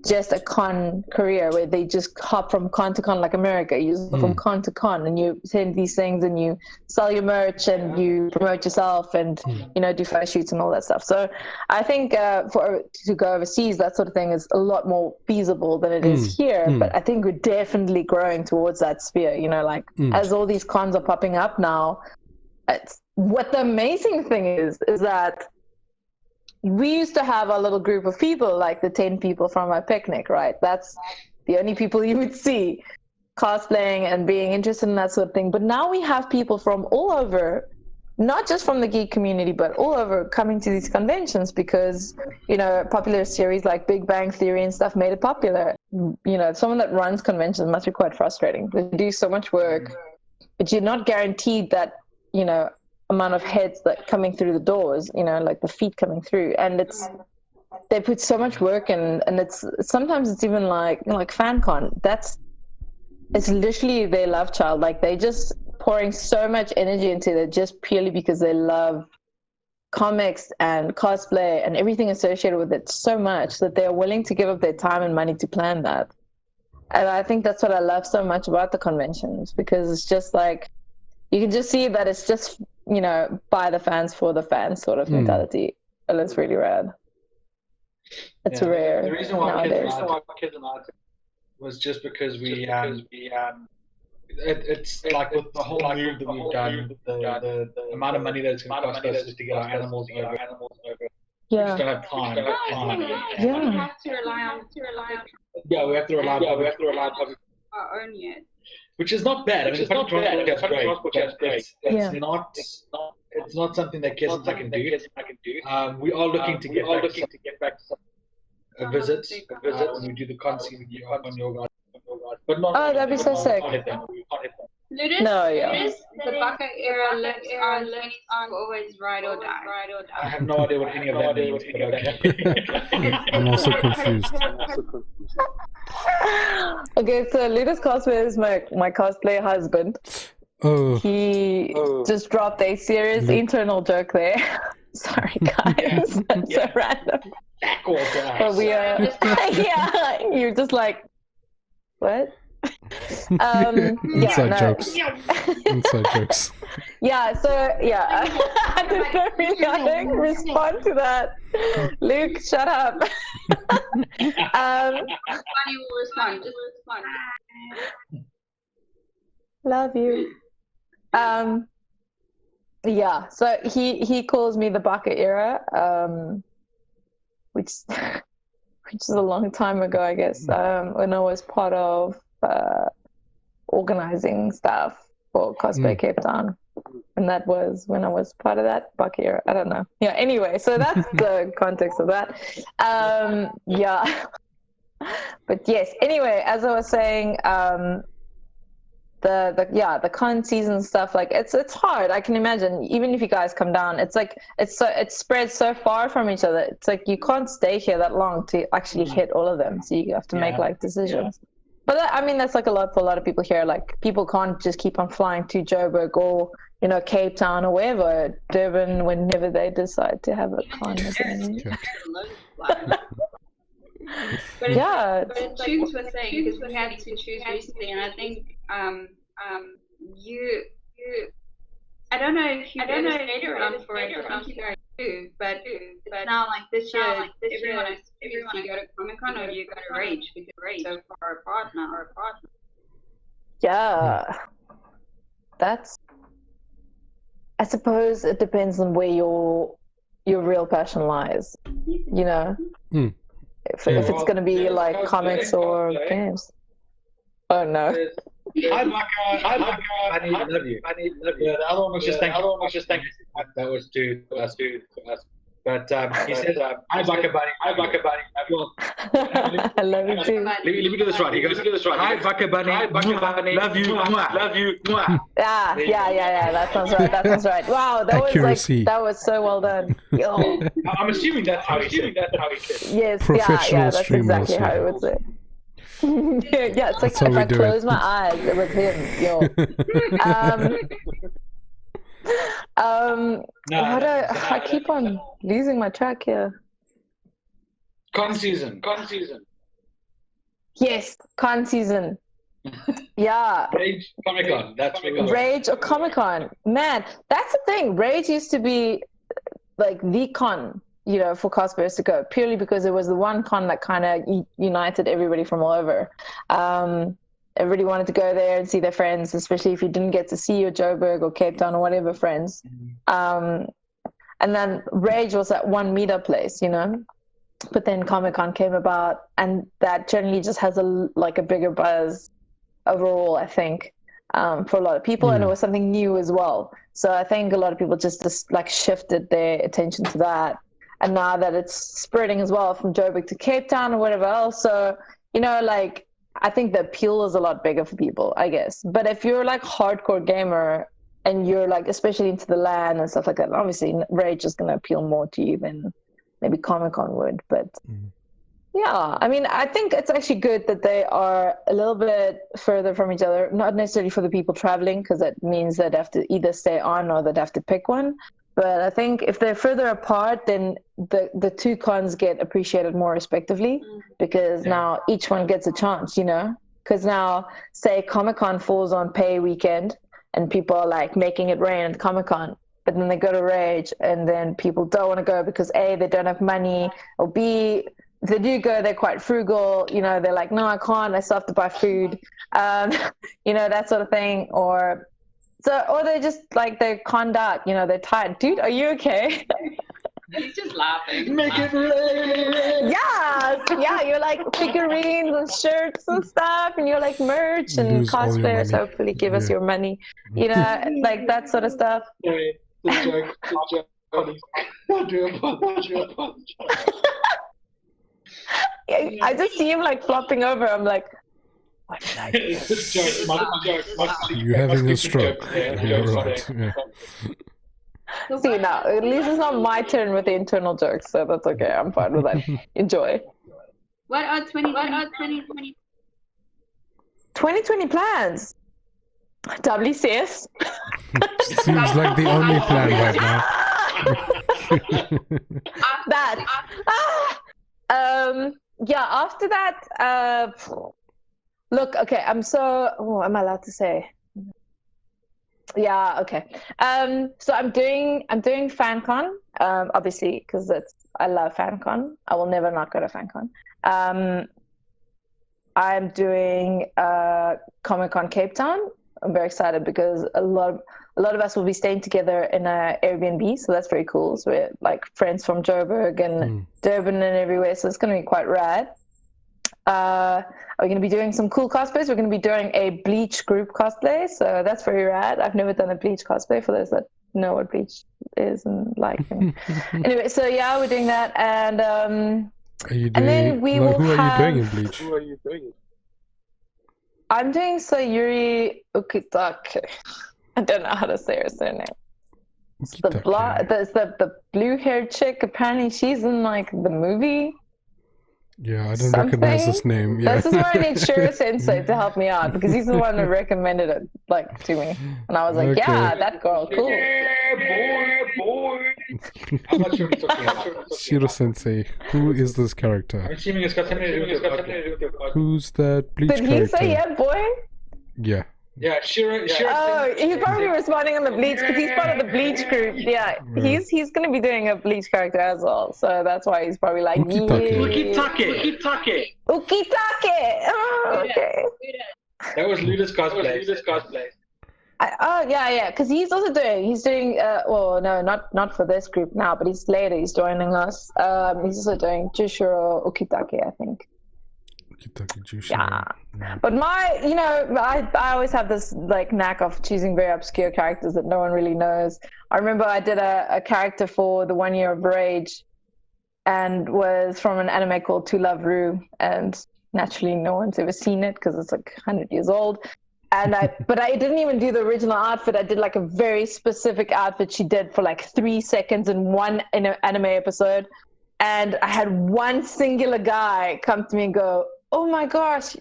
just a con career where they just hop from con to con, like America. You go from con to con, and you send these things, and you sell your merch, and you promote yourself, and do photo shoots and all that stuff. So I think to go overseas, that sort of thing is a lot more feasible than it is here. But I think we're definitely growing towards that sphere. As all these cons are popping up now, what the amazing thing is that we used to have a little group of people, like the 10 people from our picnic, right? That's the only people you would see cosplaying and being interested in that sort of thing. But now we have people from all over, not just from the geek community, but all over, coming to these conventions because, popular series like Big Bang Theory and stuff made it popular. Someone that runs conventions must be quite frustrating. They do so much work, but you're not guaranteed that, amount of heads that coming through the doors, like the feet coming through, and they put so much work in, and sometimes it's even like FanCon. It's literally their love child. Like they just pouring so much energy into it just purely because they love comics and cosplay and everything associated with it so much that they're willing to give up their time and money to plan that. And I think that's what I love so much about the conventions, because it's just like you can just see that it's just by the fans for the fans sort of mentality, and it's really rad. It's rare. The reason why nowadays. kids and I was just because it's like with the whole move that we've done, the amount of money that it's going to cost us just to get our animals over. We just don't have time. We have to rely on we have to rely on public our own yet. Which is not bad. I mean, public transport is great. It's not something that kids can do. We are looking to get back to a visit when we do the concert with you on your guys. But not. Oh, that'd be so sick. Ludus, the Baka era lives on always ride or die. I have no idea what any of that means. I'm also confused. Okay, so Ludus Cosplay is my cosplay husband. He just dropped a serious internal joke there. Sorry, guys. That's so random. But we are... you're just like, what? Inside jokes. Inside jokes. Yeah, so I didn't really know how to respond to that. Luke, shut up. Funny will respond. Just respond. Love you. Yeah, so he calls me the Baka era, which is a long time ago, I guess, when I was part of organizing stuff for Cosplay Cape Town. And that was when I was part of that Baka era. I don't know. Yeah, anyway, so that's the context of that. Yeah. But yes, anyway, as I was saying, the con season stuff, like it's hard. I can imagine, even if you guys come down, it's like it spreads so far from each other. It's like you can't stay here that long to actually hit all of them, so you have to make like decisions. But that's like a lot for a lot of people here. Like people can't just keep on flying to Joburg or Cape Town or wherever, Durban, whenever they decide to have a con again. But Chewns was saying, because we had to choose recently, and I think you I don't know if you stayed around for it. I think you guys do, but now like this year, everyone is you go to Comic-Con or you go to Rage, because Rage so far apart now. Yeah, that's. I suppose it depends on where your real passion lies. If it's going to be like comics or games. Oh no. Hi, Baka. I need to love you. The other one was just thank you. That was to us. But he said, "Hi, Baka Buddy. Hi, Baka Buddy." I love it too. Let me get this right. He goes, "Hi, Baka Buddy. Love you. Love you." Yeah. That sounds right. Wow, Accuracy. that was so well done. Yo. I'm assuming that's how he said. Yes, Professional that's streamers, exactly how it would say. Yeah, it's like That's how if we I do close it. my eyes, it was him. Yo. I keep on losing my track here. Con season. Yes, con season. Yeah. Rage Comic-Con. That's what it was. Rage or Comic-Con. Man, that's the thing. Rage used to be like the con, for cosplayers to go, purely because it was the one con that kind of united everybody from all over. Everybody wanted to go there and see their friends, especially if you didn't get to see your Joburg or Cape Town or whatever friends. And then Rage was that one meetup place, But then Comic-Con came about, and that generally just has a bigger buzz overall, I think, for a lot of people, and it was something new as well. So I think a lot of people just shifted their attention to that. And now that it's spreading as well from Joburg to Cape Town or whatever else, so I think the appeal is a lot bigger for people, I guess. But if you're hardcore gamer and you're especially into the LAN and stuff like that, obviously Rage is going to appeal more to you than maybe Comic-Con would. But yeah, I mean, I think it's actually good that they are a little bit further from each other, not necessarily for the people traveling, because that means they'd have to either stay on or they'd have to pick one. But I think if they're further apart, then the two cons get appreciated more respectively, because now each one gets a chance, because now, say Comic-Con falls on pay weekend and people are making it rain at Comic-Con, but then they go to Rage and then people don't want to go because A, they don't have money, or B, if they do go, they're quite frugal, they're like, no, I can't, I still have to buy food, that sort of thing, or they just they're conned out, they're tired. Dude, are you okay? He's just laughing. Make it rain. Yeah, you're figurines and shirts and stuff, and you're merch and Lose all your cosplayers money. hopefully give us your money, that sort of stuff. Sorry, the joke. I do apologize. I just see him flopping over. I'm like, what did I do? It's a joke. You're having a stroke. Yeah, You're right. Yeah. See, now, at least it's not my turn with the internal jokes, so that's okay. I'm fine with that. Enjoy. What are 2020 plans? WCS? Seems like the only plan right now. Yeah, after that, look, okay, am I allowed to say? Yeah, okay. So I'm doing FanCon, obviously, because I love FanCon. I will never not go to FanCon. I'm doing Comic-Con Cape Town. I'm very excited because a lot of us will be staying together in a Airbnb, so that's very cool. So we're friends from Joburg and Durban and everywhere, so it's going to be quite rad. We're going to be doing some cool cosplays. We're going to be doing a Bleach group cosplay, so that's very rad. I've never done a Bleach cosplay, for those that know what Bleach is and anyway, so yeah, we're doing that, and then we will have... Who are you doing in Bleach? Who are you doing? I'm doing Sayuri Ukitake. I don't know how to say her surname. It's the blue-haired chick. Apparently, she's in the movie. Yeah, I don't recognize this name. Yeah. This is where I need Shiro Sensei to help me out because he's the one who recommended it to me, and I was like, yeah, that girl, cool. Yeah, boy. I'm not sure what you're talking about. Shiro Sensei. Who is this character? I'm assuming it's got something to do with your podcast. Who's that Bleach Did character? he say yeah, boy? Yeah. Yeah, Shiro. Oh, he's probably responding on the Bleach because he's part of the Bleach group. Yeah, he's going to be doing a Bleach character as well, so that's why he's probably like Ukitake. Oh, okay. That was Luda's cosplay. Yeah, because he's doing well, no, not for this group now, but he's joining us. He's also doing Jushiro Ukitake, I think. Yuki Jushi. Yeah. Yeah. But I always have this like knack of choosing very obscure characters that no one really knows. I remember I did a character for the 1 Year of Rage, and was from an anime called To Love Ru, and naturally no one's ever seen it because it's like 100 years old. And but I didn't even do the original outfit. I did like a very specific outfit she did for like 3 seconds in an anime episode. And I had one singular guy come to me and go, "Oh my gosh,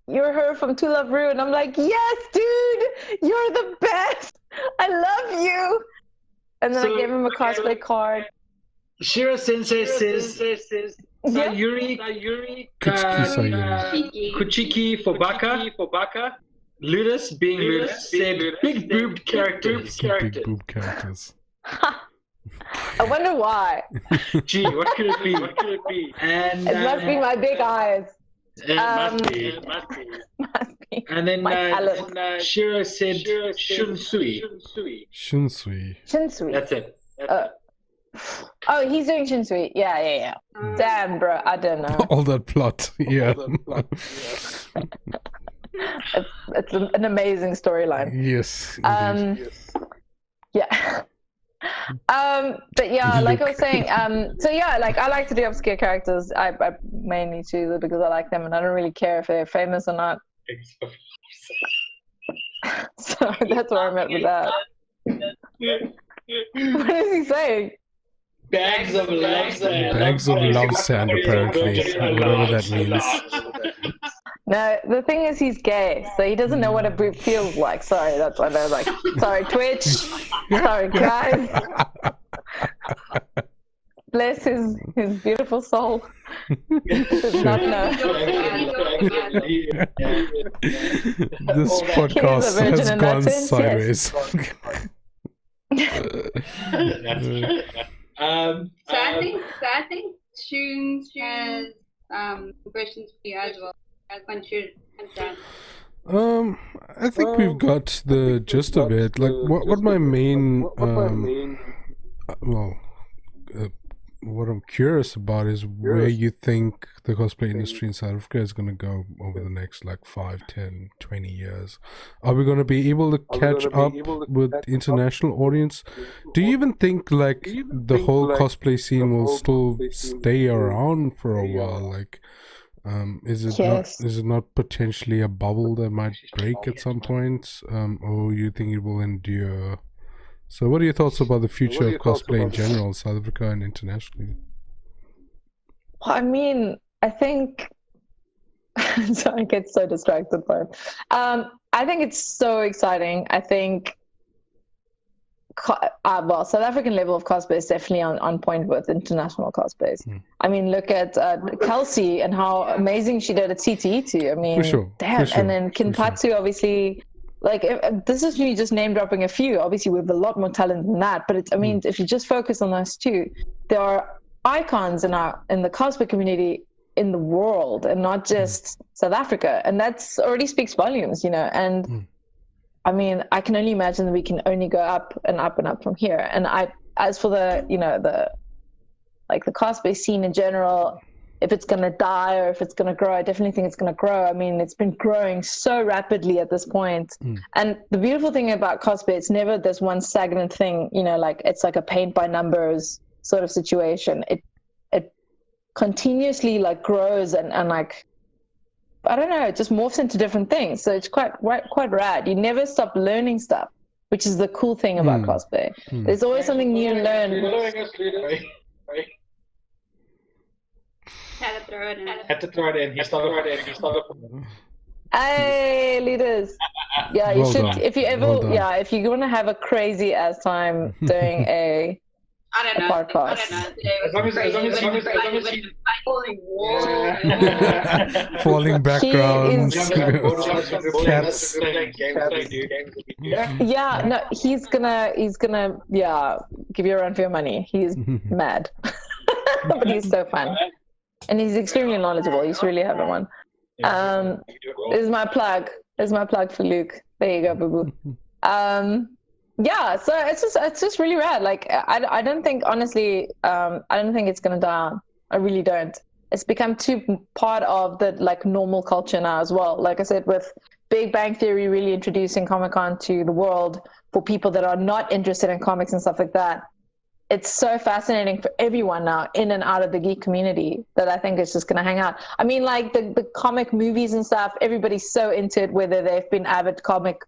you're her from To Love Ru." And I'm like, "Yes, dude, you're the best. I love you." And then I gave him a cosplay card. Shiro Sensei says Sayuri, Kuchiki for Baka. Ludus being Ludus said big boobed characters. Big boob characters. I wonder why. Gee, what could it be? And It must be my big eyes. It must be. And then Shiro said Shunsui. Shunsui. That's it. Oh, he's doing Shinsui. Yeah. Damn, bro, I don't know. All that plot. Yeah. It's an amazing storyline. Yes. Yeah. But yeah, like I was saying, so yeah, like I like to do obscure characters. I mainly choose it because I like them, and I don't really care if they're famous or not. So that's where I'm at with that. What is he saying? Bags of love sand. Bags of love sand, apparently. Whatever that means. No, the thing is he's gay, so he doesn't know what a boob feels like. Sorry, that's why they're like, sorry, Twitch. Sorry, guys. Bless his beautiful soul. Does not know. This podcast has gone sideways. That's true. So I think Chewns has questions for you as well. I think we've got the gist of it. Like, what my main what I'm curious about is where you think the cosplay industry in South Africa is going to go over the next like 5, 10, 20 years. Are we going to be able to catch up with international audience? Do you even think like the whole cosplay scene will still stay around for a while? Like, is it not potentially a bubble that might break at some point, or you think it will endure? So what are your thoughts about the future of cosplay in general, South Africa and internationally? Well, I mean, I think so I get so distracted by it. I think it's so exciting. I think South African level of cosplay is definitely on point with international cosplays. I mean, look at Kelsey and how amazing she did at CTE2. I mean, damn. And then Kinpatsu, obviously, like this is me just name dropping a few. Obviously, we have a lot more talent than that. But I mean, if you just focus on those two, there are icons in the cosplay community in the world, and not just South Africa. And that's already speaks volumes, you know. And I mean, I can only imagine that we can only go up and up and up from here. And as for the cosplay scene in general, if it's going to die or if it's going to grow, I definitely think it's going to grow. I mean, it's been growing so rapidly at this point. And the beautiful thing about cosplay, it's never this one stagnant thing, you know, like it's like a paint by numbers sort of situation. It continuously like grows and like, I don't know, it just morphs into different things. So it's quite rad. You never stop learning stuff, which is the cool thing about cosplay. There's always something new to learn. Had to throw it in. He started. Hey, leaders. Yeah, you should. Done. If you ever, if you're gonna have a crazy ass time doing a podcast. As long as he falling backgrounds, cats. Yeah, no, he's gonna give you a run for your money. He's mad, but he's so fun. And he's extremely knowledgeable. You should really have him on. This is my plug. This is my plug for Luke. There you go, boo boo. Yeah, so it's just really rad. Like I don't think, honestly, I don't think it's gonna die out. I really don't. it's become too part of the like normal culture now as well. Like I said, with Big Bang Theory really introducing Comic-Con to the world for people that are not interested in comics and stuff like that. It's so fascinating for everyone now in and out of the geek community that I think it's just going to hang out. I mean, like the comic movies and stuff, everybody's so into it, whether they've been avid comic,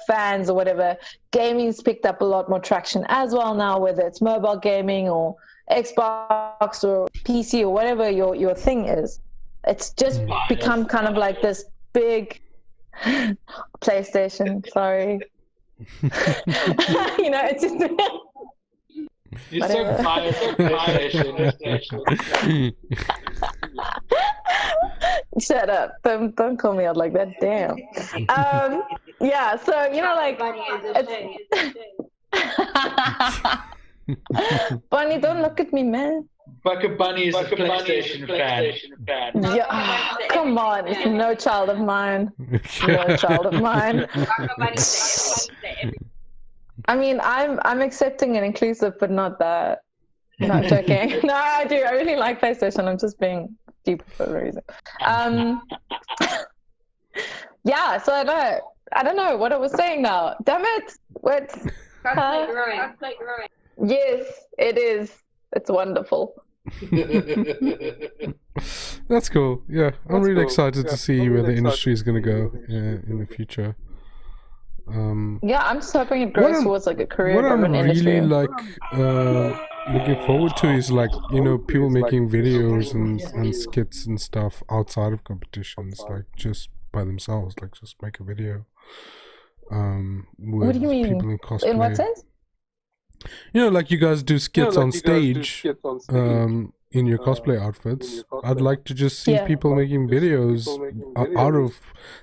fans or whatever. Gaming's picked up a lot more traction as well now, whether it's mobile gaming or Xbox or PC or whatever your thing is. It's just become kind of like this big PlayStation, sorry. It's just... You're so biased to PlayStation. Shut up. Don't call me out like that. Damn. Yeah, so, like... Bunny, don't look at me, man. Baka Bunny is a PlayStation fan. Yeah, come on. No child of mine. No child of mine. I mean, I'm accepting and inclusive, but not that. Not joking. No, I do. I really like PlayStation. I'm just being stupid for a reason. Yeah, so I don't know what I was saying now. Damn it! What? Yes, it is. It's wonderful. That's cool. Yeah, I'm really excited to see where the industry is going to go in the future. Yeah, I'm just hoping it grows towards like a career-driven industry. What I'm really looking forward to is like people making videos and skits and stuff outside of competitions, like just by themselves, like just make a video. With what do you mean? People in cosplay. In what sense? Like you guys do skits on stage. In your cosplay outfits. I'd like to just see people making videos out of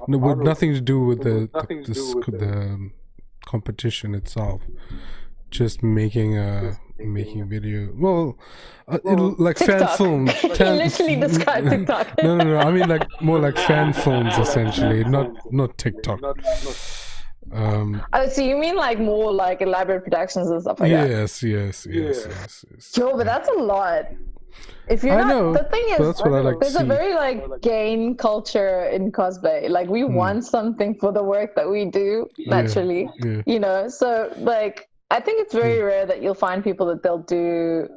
with nothing to do with the competition itself. Just making video. Well, like fan films. Literally describe TikTok. No. I mean like more like fan films essentially, not TikTok. So you mean like more like elaborate productions and stuff like that? Yes. Yo, but that's a lot. If you're the thing is, that's what I like there's to a see. very like gain culture in cosplay. Like we want something for the work that we do naturally, So like I think it's very rare that you'll find people that they'll do,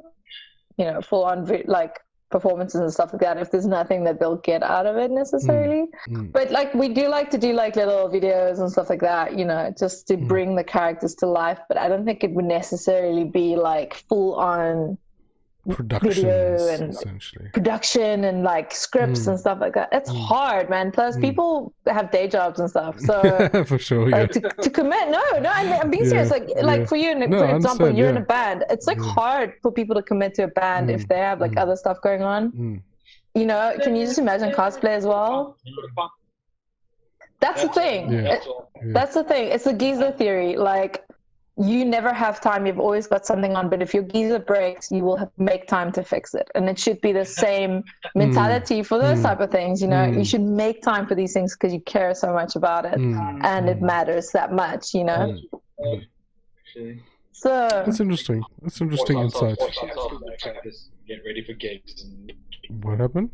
full on like performances and stuff like that if there's nothing that they'll get out of it necessarily. But like we do like to do like little videos and stuff like that, just to bring the characters to life. But I don't think it would necessarily be like full on video and essentially production and like scripts and stuff like that. It's hard, man. Plus people have day jobs and stuff, so for sure, like, to commit. No, I'm being serious. Like for you, for example, you're in a band. It's like hard for people to commit to a band if they have like other stuff going on. Can you just imagine cosplay as well? That's the thing. That's the thing. It's the geyser theory. Like, you never have time. You've always got something on. But if your geyser breaks, you will make time to fix it. And it should be the same mentality for those type of things. You should make time for these things because you care so much about it, and it matters that much. So that's interesting. That's interesting insight. Get ready for gigs. What happened?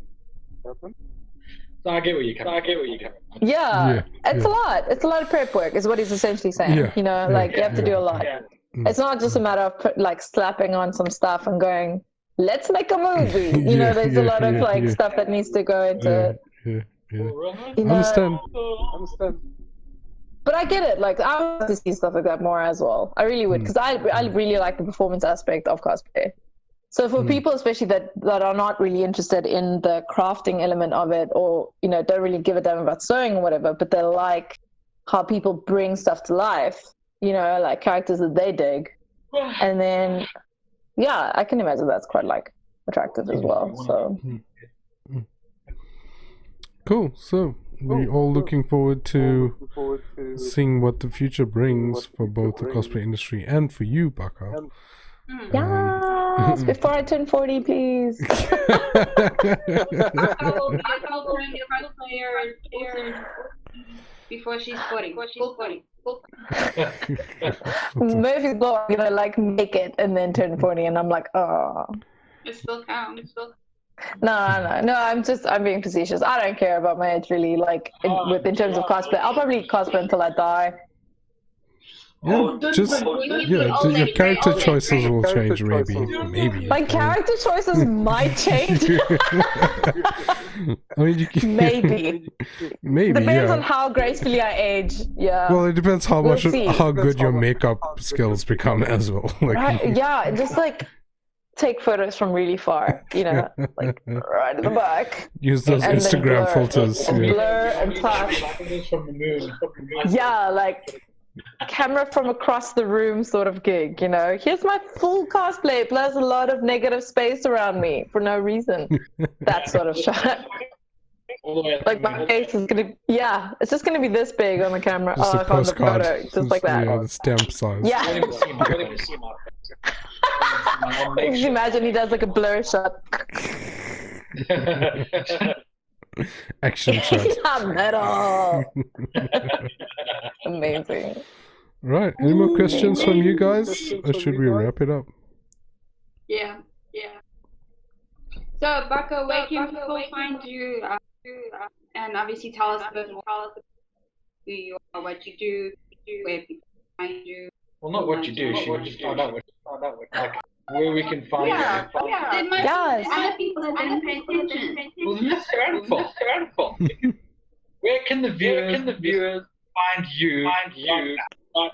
So I get where you come. Yeah, it's a lot. It's a lot of prep work, is what he's essentially saying. You have to do a lot. It's not just a matter of like slapping on some stuff and going, let's make a movie. There's a lot of stuff that needs to go into it. Understand. But I get it. Like, I want to see stuff like that more as well. I really would, because I really like the performance aspect of cosplay. So for people, especially that are not really interested in the crafting element of it, or don't really give a damn about sewing or whatever, but they like how people bring stuff to life, like characters that they dig, and then I can imagine that's quite like attractive as well. So cool. So we're all looking forward to seeing what the future brings for both the cosplay industry and for you, Baka. Yes, before I turn 40, please. Before she's 40. Murphy's Law, I'm gonna like make it and then turn 40, and I'm like, oh. It still counts. No. I'm being facetious. I don't care about my age really. Like in terms of cosplay, I'll probably cosplay until I die. Yeah, your character choices will change, maybe. My character choices might change. I mean, you can, maybe. Depends on how gracefully I age. Yeah. Well, it depends how good your makeup skills become as well. Like, right? Yeah, just like take photos from really far, like right in the back. Use those Instagram filters. Blur and plus. Yeah, like camera from across the room sort of gig, Here's my full cosplay plus a lot of negative space around me for no reason. That sort of shot. Like my face is it's just gonna be this big on the camera. Just a on the photo, just like that. Yeah, the stamp size. Yeah. Just imagine he does like a blur shot. Action shot. Yeah, metal. Amazing. Right. Any more questions from you guys? Or should we wrap it up? Yeah. So, Baka, where can people find you? And obviously tell us a bit more who you are, what you do, where people find you. Well, not what you do. She would just find out where we can find you. There might be other people that didn't pay attention. Well, then that's their own fault. Where can the viewers find you right now?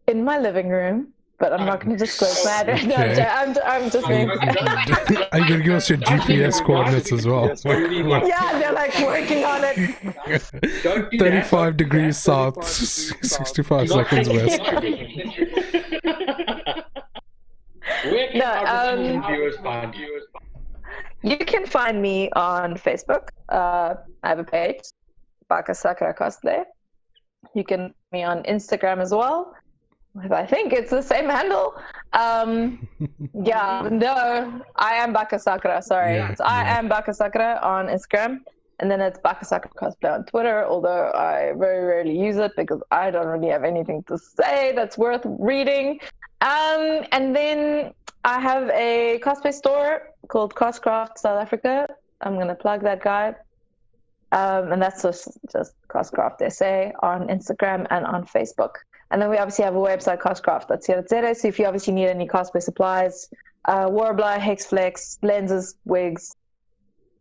In my living room, but I'm not going to disclose my address. Okay. No, I'm just being... Are you going to give us your GPS coordinates as well? Yeah, they're like working on it. 35 degrees south, 65 seconds west. Where can our viewers find you? You can find me on Facebook. I have a page, Baka Sakura Cosplay. You can find me on Instagram as well. I think it's the same handle. I am Baka Sakura, sorry. I am Baka Sakura on Instagram. And then it's Baka Sakura Cosplay on Twitter, although I very rarely use it because I don't really have anything to say that's worth reading. And then I have a cosplay store called Coscraft South Africa. I'm going to plug that guy. And that's just Coscraft SA on Instagram and on Facebook. And then we obviously have a website, coscraft.co.za. So if you obviously need any cosplay supplies, Warbler, Hexflex, lenses, wigs,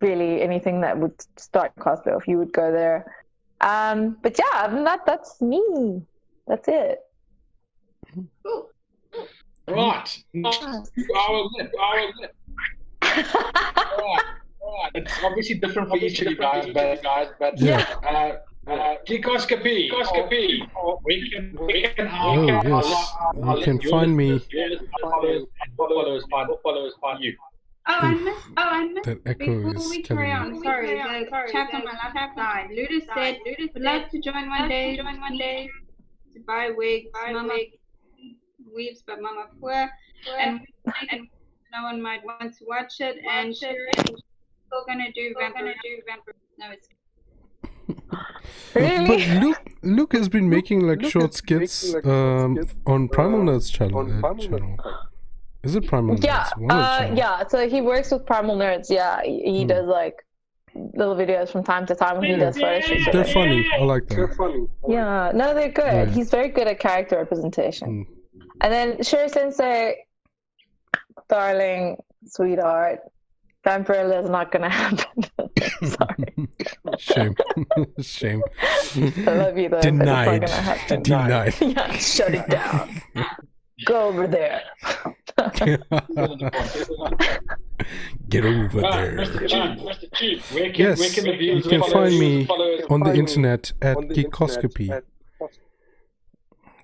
really anything that would start cosplay off, you would go there. But yeah, other than that, that's me. That's it. Cool. Right. 2 hours left. Right. It's obviously different for each of you guys, but Yeah. Geekoscopy. We can You can find me. Followers find you. I missed. That echo Before is we telling carry me. on, sorry, the chat on my laptop died. Luda said, would love to join one day to buy wigs, mama weaves, but mama poor, and no one might want to watch it, and sure, still gonna do vampire. No, it's Really? But Luke has been making like short skits on Primal Nerds channel. Is it Primal Nerds? Yeah. So he works with Primal Nerds. Yeah, he does like little videos from time to time when he does photo shoots. They're funny. I like them. Yeah, no, they're good. Yeah. He's very good at character representation. And then Sherry Sensei, darling, sweetheart, Vampire is not gonna happen. Sorry. Shame. I love you though. Denied. But it's not gonna happen. Denied. Yeah, shut it down. Go over there. Get over there. Mr. Chief, where can Yes, the you viewers can find me on the follow- internet at Geekoscopy.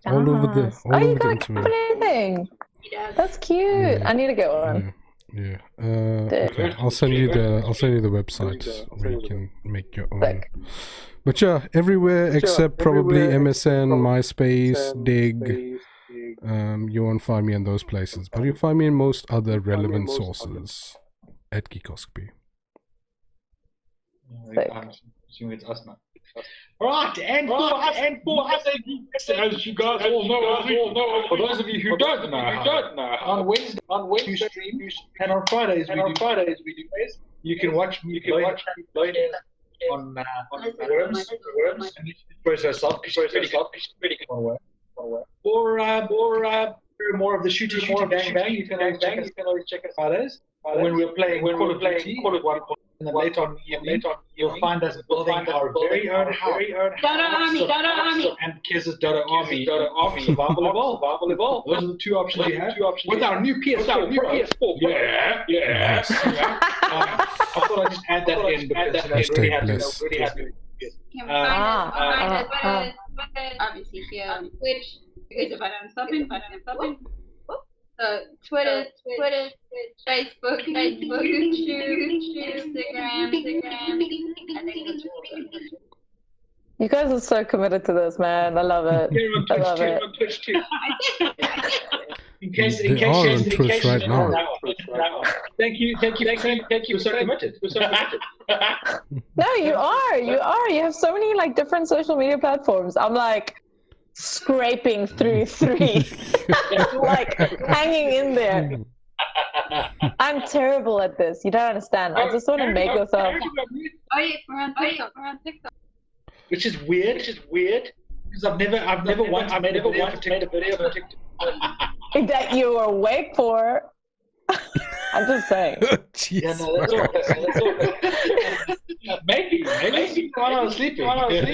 All over the you got internet. anything? That's cute. I need to get one. Yeah. Okay. I'll send you the website where you can make your own. Sick. But yeah, everywhere except probably MSN, MySpace, Dig. You won't find me in those places, but you'll find me in most other relevant sources at Geekoscopy. I'm assuming it's us now. Right, and for SA Geeks, as you guys all know, for those of you who don't know, on Wednesday we stream, and on Fridays we do. You can watch me on Worms, and you can express herself because she's pretty good. Or more of the shooty bang, you can always check us out as when we're playing Call of Duty, and then later on you'll find us building our very own house. Dota and Kiz's Dota Army. Survival Evolve. Those are the two options you have. With our new PS4. Yeah. I thought I'd just add that in because Hashtag had bless. Obviously here on Twitch. Because if I don't something. Twitter, Facebook, YouTube, Instagram. I think that's all. You guys are so committed to this, man. I love it. I love it. On Twitch too. In case They are on Twitch right now. Thank you. We're so committed. No, you are. You have so many like different social media platforms. I'm like scraping through 3, like hanging in there. I'm terrible at this. You don't understand. I just want to make yourself. Oh yeah, we're on TikTok. Which is weird. Because I've never once made a video for TikTok. That you were awake for. I'm just saying. Yeah, no, that's all. Maybe while I was sleeping. I'm just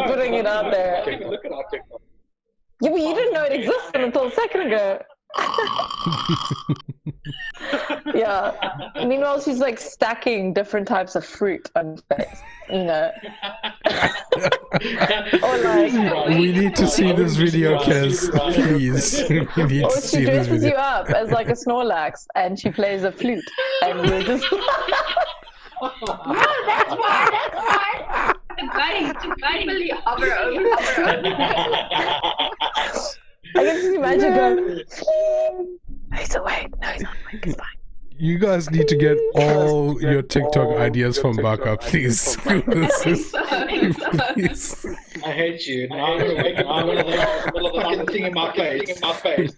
putting it out there. Take a look at our TikTok. Yeah, but you didn't know it existed until a second ago. Yeah. Meanwhile, she's like stacking different types of fruit on her face, you know. Or like, We need to see this video, Kez. Please. We need or to she see this dresses you video. up as like a Snorlax and she plays a flute, and you're just. No, that's why. To really hover over. I can just imagine going. He's awake. No, he's not awake. It's fine. You guys need to get all your TikTok ideas from Baka, please. Please. I hate you. Now I'm gonna wake up. I'm gonna have a fucking thing in my face.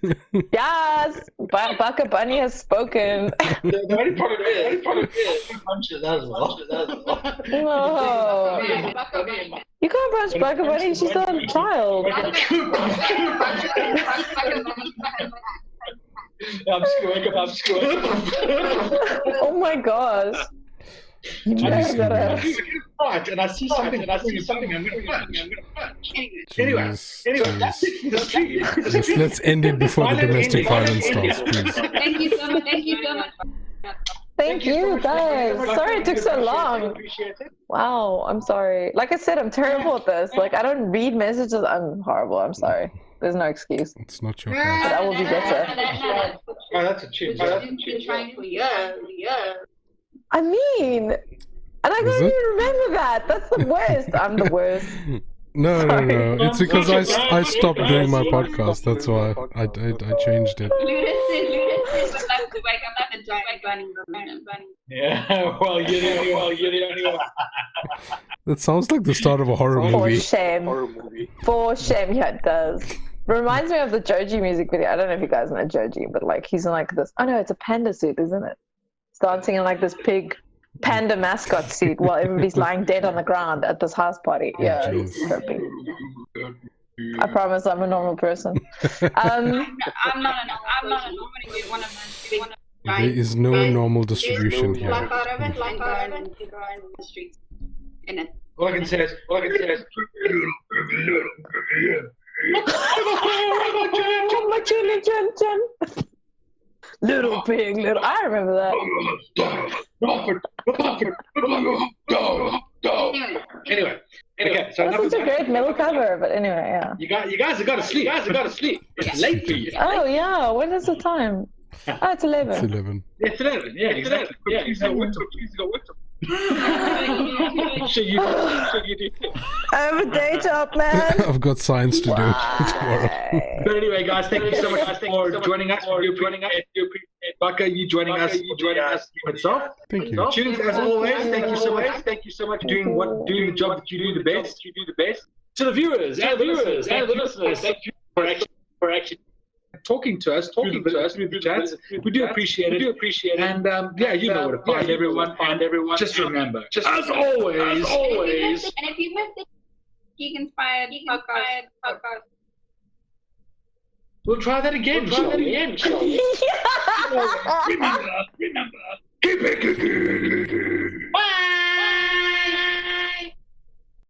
Yes, Baka Bunny has spoken. The only problem is punches as well. No, you can't punch Baka Bunny. She's not a child. I'm screwing. Oh my gosh. You Jeez, gotta. Right, and I see something. I'm gonna punch. Anyway, that's it for the stream. Let's end it before the domestic violence starts, please. Thank you so much. Thank you, guys. Sorry it took so long. Wow, I'm sorry. Like I said, I'm terrible at this. Like, I don't read messages. I'm horrible. I'm sorry. There's no excuse. It's not your fault. But I will be better. Oh, that's a cheat. We've been trying for years. I mean, and I Is don't it? even remember that. That's the worst. I'm the worst. No. It's because I stopped doing my podcast. That's why I changed it. Ludus would love to wake up like a giant bunny. Yeah, well, you're the only one. That sounds like the start of a horror For movie. shame. For shame, yeah, it does. Reminds me of the Joji music video. I don't know if you guys know Joji, but like he's in like this. Oh no, it's a panda suit, isn't it? He's dancing in like this pig panda mascot suit while everybody's lying dead on the ground at this house party. Yeah, jeez. it's trippy. I promise I'm a normal person. I'm not a normal. One of those. There is no normal distribution here. Like out of it, and to go in the streets. In it. All I can say is. Little pig, little. I remember that. Anyway. Okay, so That's such a great middle cover, but anyway, yeah. You guys have got to sleep. It's late for you. Oh yeah, when is the time? Oh, it's 11. It's 11. It's 11. Yeah, exactly. Yeah, exactly. So you do. I have a day job, man. I've got science to do tomorrow. Why? But anyway, guys, thank you so much for joining us. We do appreciate Baka, you joining us itself. Thank you. Chewns, as always, thank you so much. Thank you so much for doing the job that you do the best. To the viewers and the listeners, thank you for actually talking to us through the chats. We do appreciate it. And yeah, you know where to find everyone. Just remember, as always. And if you missed the Geek-Inspired Podcast, we'll try that again, shall we? Yeah. Remember, keep it geeky.